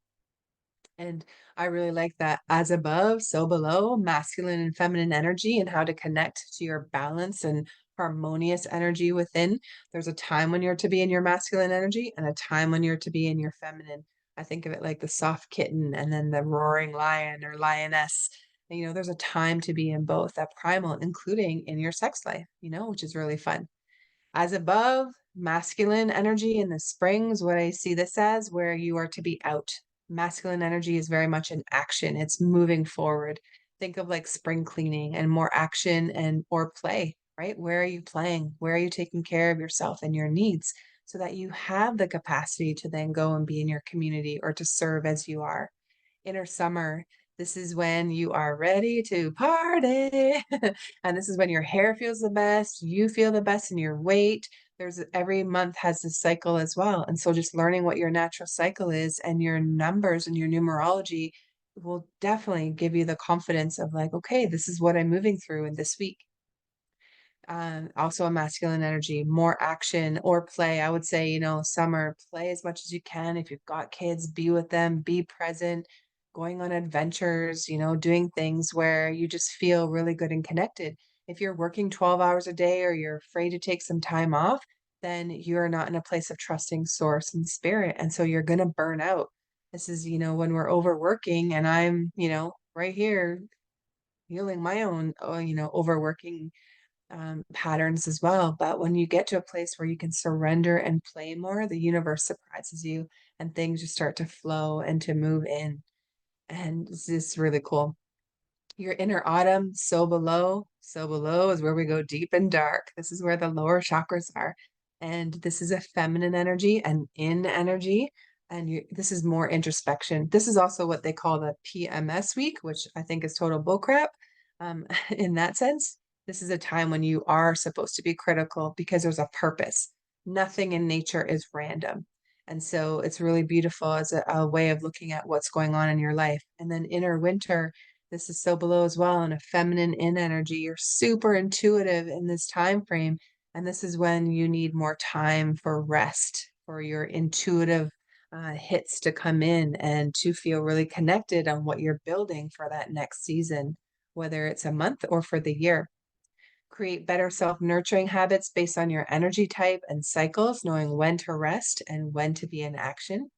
And I really like that as above, so below, masculine and feminine energy and how to connect to your balance and harmonious energy within. There's a time when you're to be in your masculine energy and a time when you're to be in your feminine. I think of it like the soft kitten and then the roaring lion or lioness. And, there's a time to be in both that primal, including in your sex life, which is really fun. As above, masculine energy in the springs, what I see this as, where you are to be out. Masculine energy is very much in action. It's moving forward. Think of like spring cleaning and more action and or play, right? Where are you playing? Where are you taking care of yourself and your needs so that you have the capacity to then go and be in your community or to serve as you are? Inner summer. This is when you are ready to party. And this is when your hair feels the best, you feel the best in your weight. Every month has this cycle as well. And so just learning what your natural cycle is and your numbers and your numerology will definitely give you the confidence of like, okay, this is what I'm moving through in this week. Also a masculine energy, more action or play. I would say, summer, play as much as you can. If you've got kids, be with them, be present, going on adventures, doing things where you just feel really good and connected. If you're working 12 hours a day or you're afraid to take some time off, then you're not in a place of trusting source and spirit. And so you're going to burn out. This is, when we're overworking and I'm, right here healing my own, overworking patterns as well. But when you get to a place where you can surrender and play more, the universe surprises you and things just start to flow and to move in. And this is really cool. Your inner autumn, so below. So below is where we go deep and dark. This is where the lower chakras are. And this is a feminine energy and in energy. And this is more introspection. This is also what they call the PMS week, which I think is total bullcrap. In that sense, this is a time when you are supposed to be critical because there's a purpose. Nothing in nature is random. And so it's really beautiful as a way of looking at what's going on in your life. And then inner winter, this is so below as well, and a feminine in energy. You're super intuitive in this time frame, and this is when you need more time for rest, for your intuitive hits to come in and to feel really connected on what you're building for that next season, whether it's a month or for the year. Create better self-nurturing habits based on your energy type and cycles, knowing when to rest and when to be in action.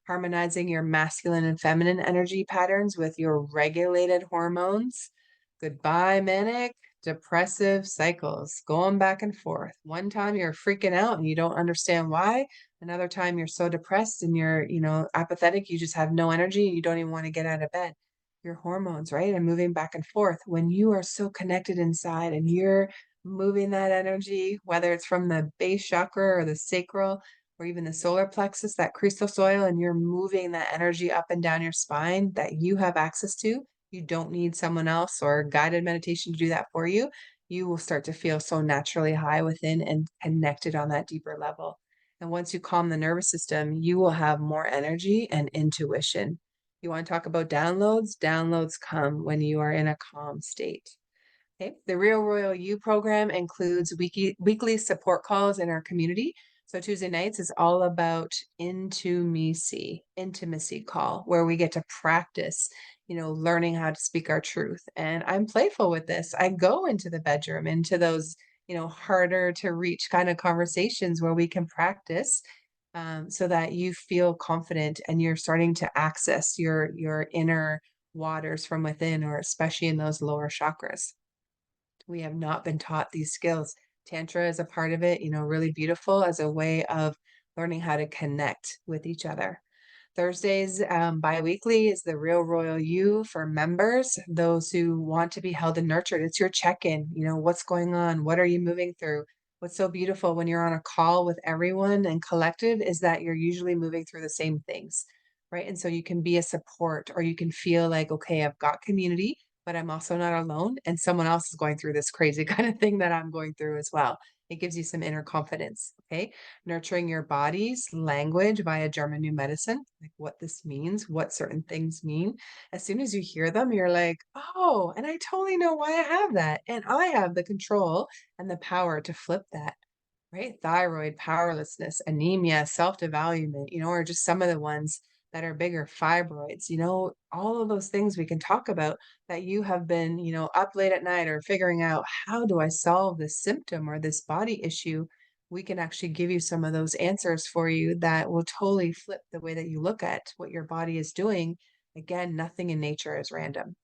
Harmonizing your masculine and feminine energy patterns with your regulated hormones. Goodbye, manic, depressive cycles, going back and forth. One time you're freaking out and you don't understand why. Another time you're so depressed and you're, apathetic, you just have no energy. You don't even want to get out of bed. Your hormones, right? And moving back and forth. When you are so connected inside and you're moving that energy, whether it's from the base chakra or the sacral, or even the solar plexus, that crystal soil, and you're moving that energy up and down your spine that you have access to. You don't need someone else or guided meditation to do that for you. You will start to feel so naturally high within and connected on that deeper level. And once you calm the nervous system, you will have more energy and intuition. You want to talk about downloads? Downloads come when you are in a calm state. Okay. The Real Royal You program includes weekly support calls in our community. So Tuesday nights is all about intimacy call, where we get to practice, learning how to speak our truth. And I'm playful with this. I go into the bedroom, into those, harder to reach kind of conversations where we can practice so that you feel confident and you're starting to access your inner waters from within, or especially in those lower chakras. We have not been taught these skills. Tantra is a part of it, really beautiful as a way of learning how to connect with each other. Thursdays, bi-weekly, is the Real Royal You for members, those who want to be held and nurtured. It's your check-in, what's going on? What are you moving through? What's so beautiful when you're on a call with everyone and collective is that you're usually moving through the same things, right? And so you can be a support, or you can feel like, okay, I've got community, but I'm also not alone. And someone else is going through this crazy kind of thing that I'm going through as well. It gives you some inner confidence. Okay. Nurturing your body's language via German New Medicine, like what this means, what certain things mean. As soon as you hear them, you're like, oh, and I totally know why I have that. And I have the control and the power to flip that. Right? Thyroid, powerlessness, anemia, self-devaluement, or just some of the ones that are bigger, fibroids, all of those things we can talk about that you have been, up late at night or figuring out, how do I solve this symptom or this body issue? We can actually give you some of those answers for you that will totally flip the way that you look at what your body is doing. Again, nothing in nature is random.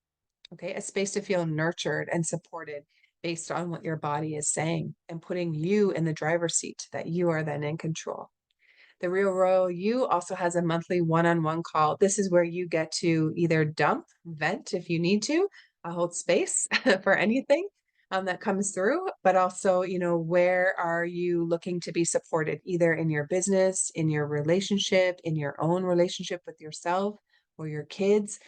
Okay, a space to feel nurtured and supported based on what your body is saying, and putting you in the driver's seat, that you are then in control. The Real Royal You also has a monthly one-on-one call. This is where you get to either dump, vent if you need to, hold space for anything that comes through, but also, where are you looking to be supported, either in your business, in your relationship, in your own relationship with yourself or your kids.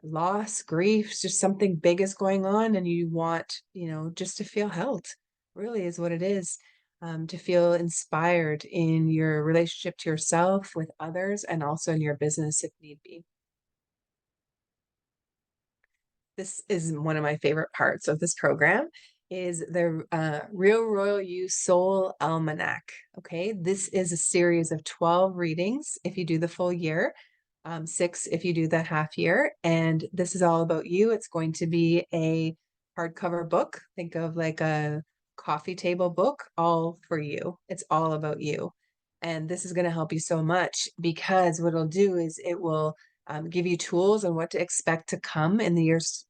Loss, grief, just something big is going on and you want, just to feel held, really is what it is. To feel inspired in your relationship to yourself, with others, and also in your business if need be. This is one of my favorite parts of this program is the Real Royal You Soul Almanac. Okay, this is a series of 12 readings if you do the full year, 6 if you do the half year. And this is all about you. It's going to be a hardcover book. Think of like a coffee table book, all for you. It's all about you. And this is going to help you so much because what it'll do is it will give you tools on what to expect to come in the years,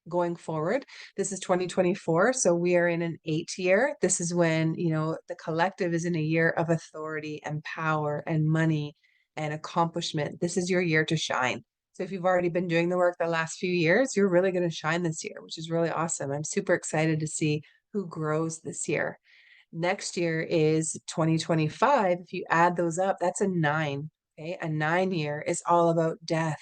going forward. This is 2024, so we are in an 8 year. This is when, the collective is in a year of authority and power and money and accomplishment. This is your year to shine. So if you've already been doing the work the last few years, you're really going to shine this year, which is really awesome. I'm super excited to see who grows this year. Next year is 2025. If you add those up, that's a 9. Okay. A 9 year is all about death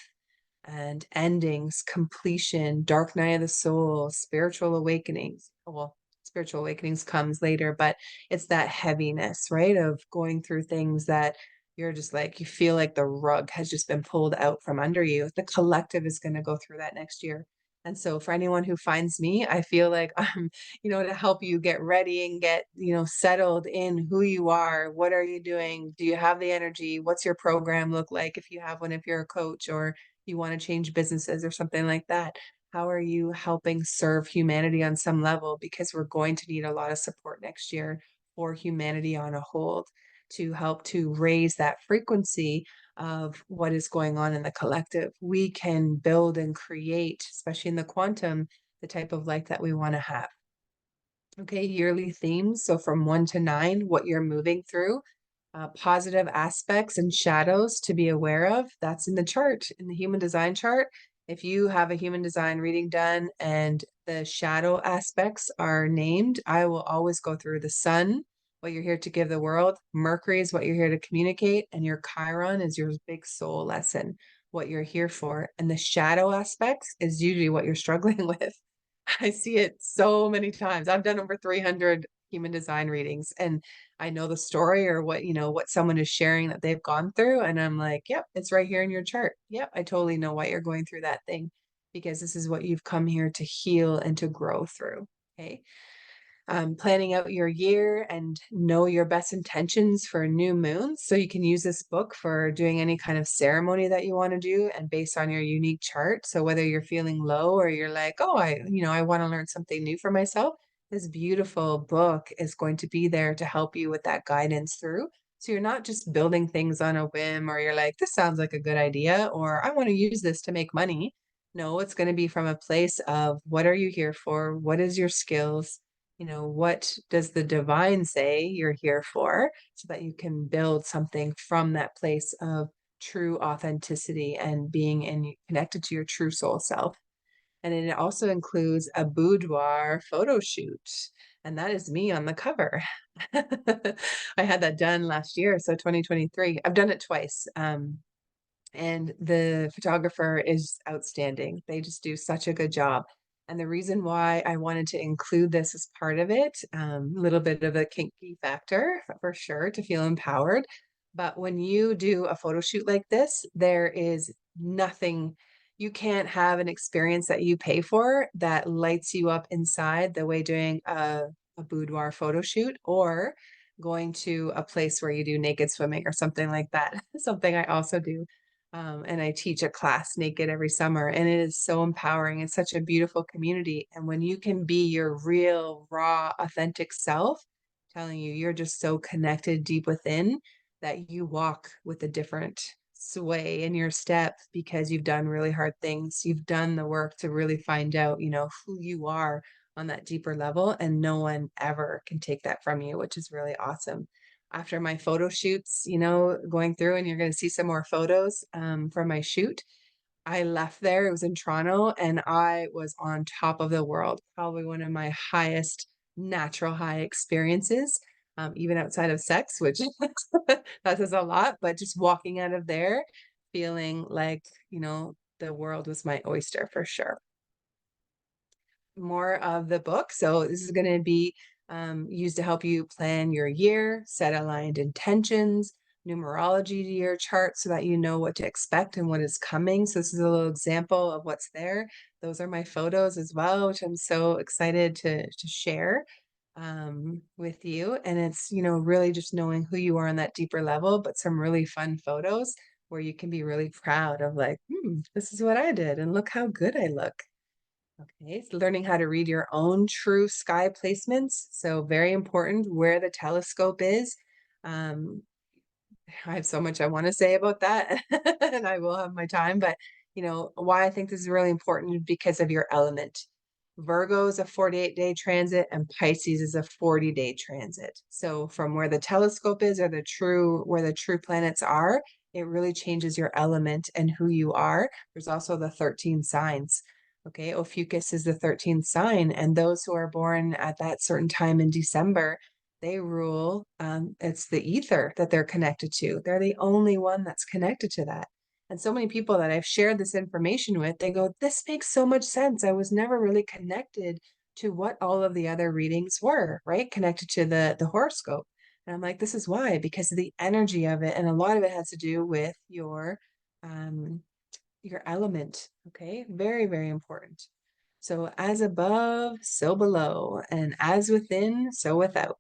and endings, completion, dark night of the soul, spiritual awakenings. Well, spiritual awakenings comes later, but it's that heaviness, right? Of going through things that you're just like, you feel like the rug has just been pulled out from under you. The collective is going to go through that next year. And so for anyone who finds me, I feel like I'm, to help you get ready and get, settled in who you are. What are you doing? Do you have the energy? What's your program look like if you have one, if you're a coach, or you want to change businesses or something like that? How are you helping serve humanity on some level? Because we're going to need a lot of support next year for humanity on a whole to help to raise that frequency of what is going on in the collective. We can build and create, especially in the quantum, the type of life that we want to have. Okay, yearly themes. So from 1 to 9, what you're moving through, positive aspects and shadows to be aware of. That's in the chart, in the human design chart. If you have a human design reading done and the shadow aspects are named, I will always go through the sun, what you're here to give the world. Mercury is what you're here to communicate. And your Chiron is your big soul lesson, what you're here for. And the shadow aspects is usually what you're struggling with. I see it so many times. I've done over 300 human design readings, and I know the story or what someone is sharing that they've gone through. And I'm like, yep, it's right here in your chart. Yep, I totally know why you're going through that thing because this is what you've come here to heal and to grow through. Okay. Planning out your year and know your best intentions for new moons. So you can use this book for doing any kind of ceremony that you want to do and based on your unique chart. So whether you're feeling low or you're like, oh, I want to learn something new for myself, this beautiful book is going to be there to help you with that guidance through. So you're not just building things on a whim or you're like, this sounds like a good idea, or I want to use this to make money. No, it's going to be from a place of what are you here for? What is your skills? What does the divine say you're here for so that you can build something from that place of true authenticity and being connected to your true soul self. And then it also includes a boudoir photo shoot. And that is me on the cover. I had that done last year, so 2023. I've done it twice. And the photographer is outstanding. They just do such a good job. And the reason why I wanted to include this as part of it, a little bit of a kinky factor for sure to feel empowered. But when you do a photo shoot like this, there is nothing, you can't have an experience that you pay for that lights you up inside the way doing a boudoir photo shoot or going to a place where you do naked swimming or something like that. Something I also do. And I teach a class naked every summer, and it is so empowering. It's such a beautiful community. And when you can be your real, raw, authentic self, telling you you're just so connected deep within that you walk with a different sway in your step because you've done really hard things. You've done the work to really find out, who you are on that deeper level, and no one ever can take that from you, which is really awesome. After my photo shoots, going through, and you're going to see some more photos from my shoot. I left there, it was in Toronto, and I was on top of the world, probably one of my highest natural high experiences, even outside of sex, which that says a lot, but just walking out of there, feeling like, the world was my oyster for sure. More of the book. So this is going to be used to help you plan your year, set aligned intentions, numerology to your chart so that you know what to expect and what is coming. So this is a little example of what's there. Those are my photos as well, which I'm so excited to share with you. And it's, really just knowing who you are on that deeper level, but some really fun photos where you can be really proud of like, this is what I did and look how good I look. Okay, so learning how to read your own true sky placements. So very important where the telescope is. Um, I have so much I want to say about that, and I will have my time. But why I think this is really important is because of your element. Virgo is a 48-day transit, and Pisces is a 40-day transit. So from where the telescope is, or where the true planets are, it really changes your element and who you are. There's also the 13 signs. Okay, Ophiuchus is the 13th sign, and those who are born at that certain time in December, they rule, it's the ether that they're connected to. They're the only one that's connected to that. And so many people that I've shared this information with, they go, "This makes so much sense. I was never really connected to what all of the other readings were, right? Connected to the horoscope." And I'm like, this is why, because of the energy of it. And a lot of it has to do with um your element. Okay, very, very important. So as above, so below, and as within, so without.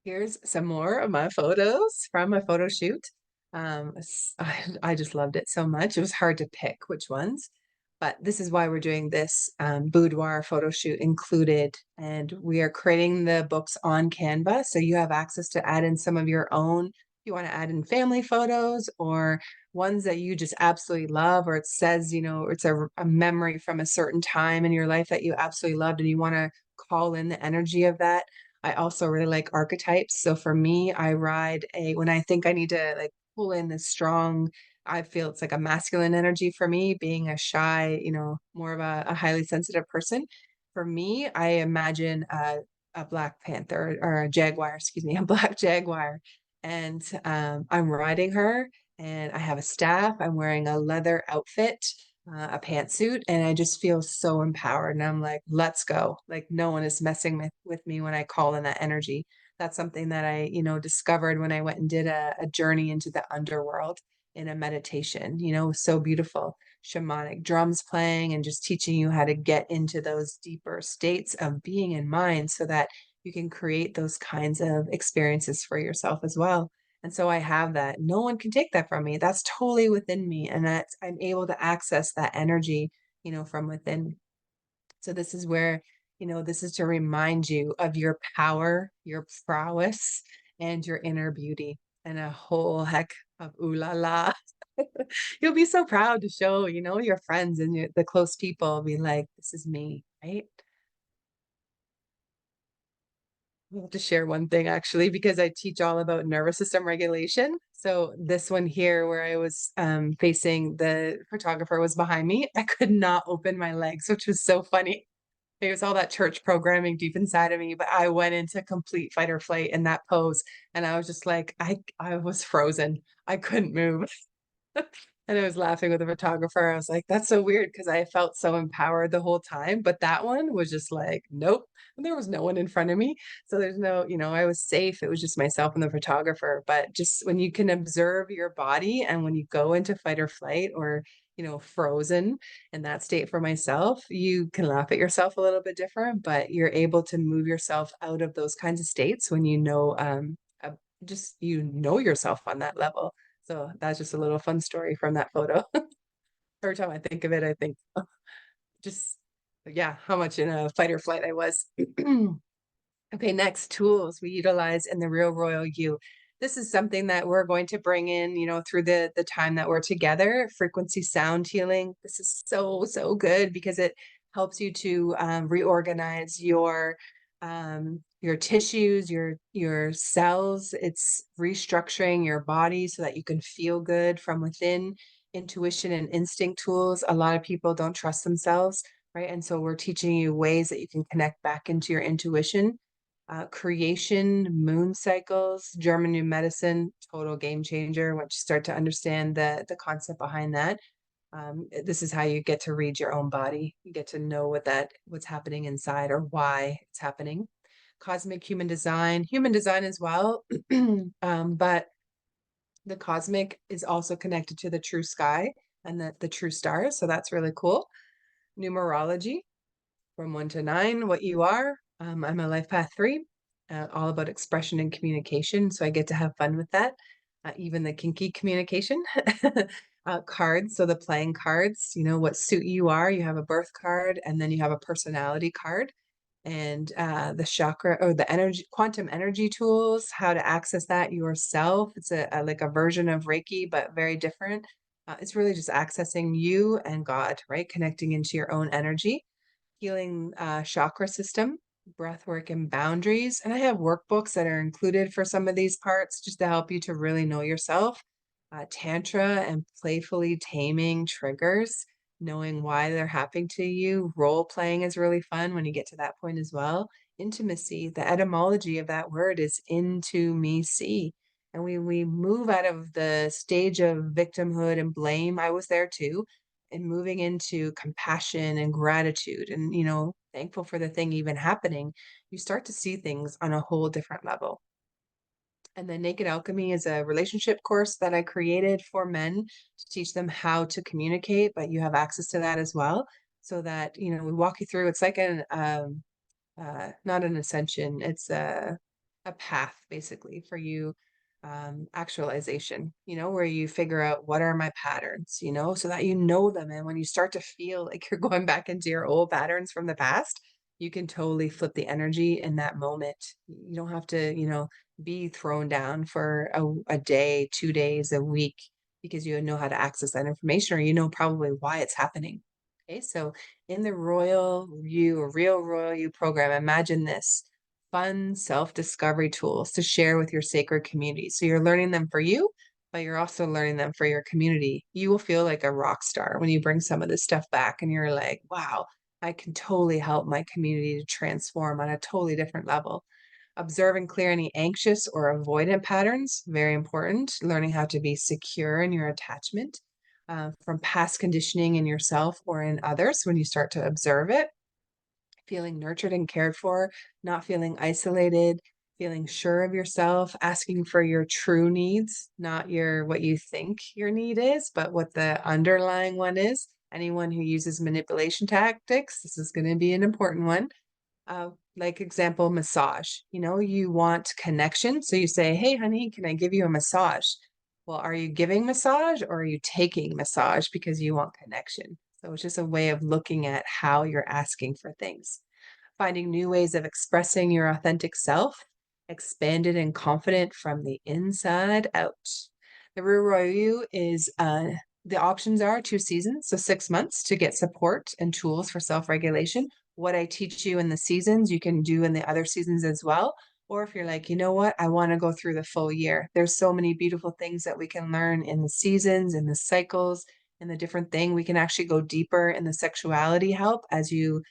Here's some more of my photos from my photo shoot. I just loved it so much. It was hard to pick which ones, but this is why we're doing this boudoir photo shoot included. And we are creating the books on Canva. So you have access to add in some of your own. You want to add in family photos or ones that you just absolutely love, or it says, it's a memory from a certain time in your life that you absolutely loved and you want to call in the energy of that. I also really like archetypes. So for me, when I think I need to like pull in this strong, I feel it's like a masculine energy for me, being a shy, more of a highly sensitive person. For me, I imagine a black panther or a jaguar, excuse me, a black jaguar. And I'm riding her and I have a staff. I'm wearing a leather outfit, a pantsuit, and I just feel so empowered. And I'm like, let's go. Like no one is messing with me when I call in that energy. That's something that I, discovered when I went and did a journey into the underworld in a meditation. So beautiful, shamanic drums playing and just teaching you how to get into those deeper states of being and mind so that you can create those kinds of experiences for yourself as well. And so I have that. No one can take that from me. That's totally within me. And I'm able to access that energy, from within. So this is where, this is to remind you of your power, your prowess, and your inner beauty, and a whole heck of ooh la la. You'll be so proud to show, your friends and the close people, be like, this is me, right? I have to share one thing actually, because I teach all about nervous system regulation. So this one here where I was facing the photographer was behind me, I could not open my legs, which was so funny. It was all that church programming deep inside of me, but I went into complete fight or flight in that pose. And I was just like, I was frozen. I couldn't move. And I was laughing with the photographer. I was like, that's so weird because I felt so empowered the whole time. But that one was just like, nope. And there was no one in front of me. So there's no, I was safe. It was just myself and the photographer. But just when you can observe your body and when you go into fight or flight or, frozen in that state for myself, you can laugh at yourself a little bit different, but you're able to move yourself out of those kinds of states when just yourself on that level. So that's just a little fun story from that photo. Every time I think of it, I think, oh, just, yeah, how much in a fight or flight I was. Okay, next, tools we utilize in the Real Royal You. This is something that we're going to bring in, through the time that we're together. Frequency sound healing. This is so, so good because it helps you to reorganize your tissues, your cells. It's restructuring your body so that you can feel good from within. Intuition and instinct tools. A lot of people don't trust themselves, right? And so we're teaching you ways that you can connect back into your intuition. Creation, moon cycles, German new medicine, total game changer once you start to understand the concept behind that. This is how you get to read your own body. You get to know what's happening inside or why it's happening. Cosmic human design as well. But the cosmic is also connected to the true sky and the true stars. So that's really cool. Numerology, from 1 to 9, what you are. I'm a life path 3, all about expression and communication. So I get to have fun with that, even the kinky communication. cards. So the playing cards, what suit you are. You have a birth card, and then you have a personality card. And the chakra or the energy, quantum energy tools, how to access that yourself. It's like a version of Reiki, but very different. It's really just accessing you and God, right? Connecting into your own energy, healing chakra system, breath work, and boundaries. And I have workbooks that are included for some of these parts just to help you to really know yourself. Tantra and playfully taming triggers, knowing why they're happening to you. Role playing is really fun when you get to that point as well. Intimacy, the etymology of that word is into me see. And we move out of the stage of victimhood and blame. I was there too, and moving into compassion and gratitude and, thankful for the thing even happening. You start to see things on a whole different level. And then Naked Alchemy is a relationship course that I created for men to teach them how to communicate, but you have access to that as well. So that, we walk you through, it's like not an ascension, it's a path basically for you, actualization, where you figure out what are my patterns, so that you know them. And when you start to feel like you're going back into your old patterns from the past, you can totally flip the energy in that moment. You don't have to, be thrown down for a day, 2 days, a week, because you know how to access that information, or probably why it's happening. Okay, so in the Real Royal You program, imagine this: fun self-discovery tools to share with your sacred community. So you're learning them for you, but you're also learning them for your community. You will feel like a rock star when you bring some of this stuff back and you're like, wow, I can totally help my community to transform on a totally different level. Observe and clear any anxious or avoidant patterns, very important. Learning how to be secure in your attachment, from past conditioning in yourself or in others when you start to observe it. Feeling nurtured and cared for, not feeling isolated, feeling sure of yourself, asking for your true needs, not what you think your need is, but what the underlying one is. Anyone who uses manipulation tactics, this is going to be an important one. Like example, massage. You want connection. So you say, hey, honey, can I give you a massage? Well, are you giving massage or are you taking massage because you want connection? So it's just a way of looking at how you're asking for things. Finding new ways of expressing your authentic self, expanded and confident from the inside out. The Real Royal You is the options are 2 seasons, so 6 months to get support and tools for self-regulation. What I teach you in the seasons, you can do in the other seasons as well. Or if you're like, you know what, I want to go through the full year. There's so many beautiful things that we can learn in the seasons, in the cycles, in the different thing. We can actually go deeper in the sexuality help as you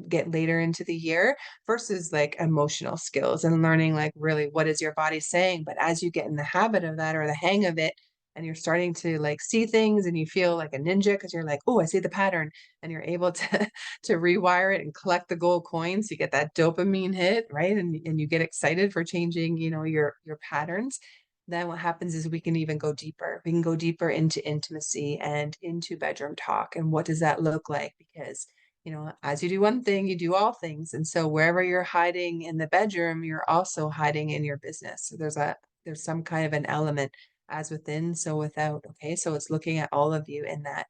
get later into the year, versus like emotional skills and learning like really what is your body saying. But as you get in the habit of that or the hang of it, and you're starting to like see things and you feel like a ninja because you're like, oh, I see the pattern, and you're able to to rewire it and collect the gold coins. You get that dopamine hit, right? And you get excited for changing, your patterns. Then what happens is we can even go deeper. We can go deeper into intimacy and into bedroom talk. And what does that look like? Because as you do one thing, you do all things. And so wherever you're hiding in the bedroom, you're also hiding in your business. So there's some kind of an element, as within, so without. Okay. So it's looking at all of you in that.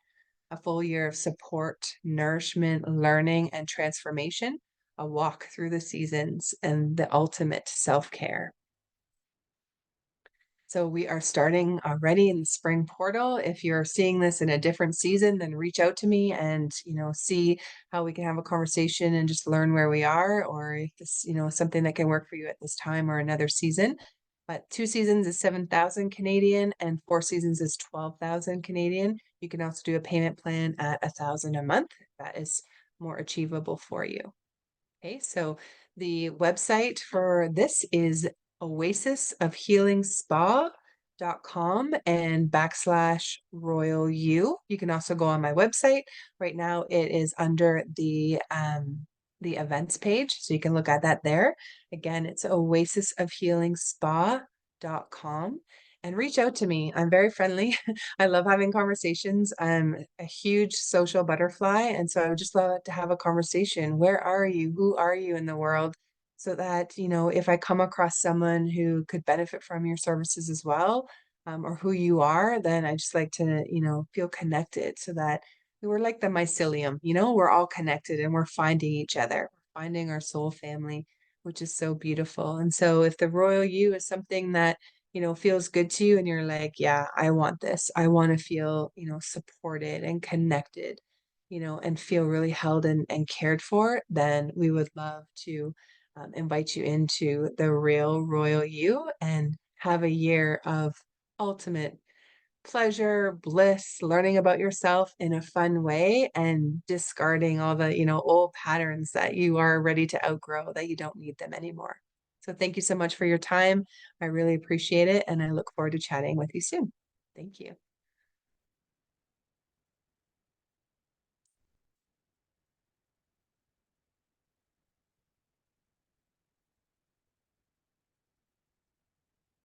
A full year of support, nourishment, learning, and transformation, a walk through the seasons, and the ultimate self-care. So we are starting already in the spring portal. If you're seeing this in a different season, then reach out to me and, see how we can have a conversation and just learn where we are, or if this, is something that can work for you at this time or another season. But 2 seasons is 7,000 Canadian and 4 seasons is 12,000 Canadian. You can also do a payment plan at 1,000 a month. That is more achievable for you. Okay, so the website for this is oasisofhealingspa.com and /royal you. You can also go on my website. Right now it is under the events page, so you can look at that there. Again, it's oasisofhealingspa.com, and reach out to me. I'm very friendly. I love having conversations. I'm a huge social butterfly, and so I would just love to have a conversation. Where are you? Who are you in the world? So that, if I come across someone who could benefit from your services as well, or who you are, then I just like to, feel connected so that we're like the mycelium, we're all connected and we're finding each other, we're finding our soul family, which is so beautiful. And so if the royal you is something that, feels good to you and you're like, yeah, I want this. I want to feel, supported and connected, and feel really held and cared for, then we would love to invite you into the real royal you and have a year of ultimate pleasure, bliss, learning about yourself in a fun way and discarding all the, old patterns that you are ready to outgrow, that you don't need them anymore. So thank you so much for your time. I really appreciate it. And I look forward to chatting with you soon. Thank you.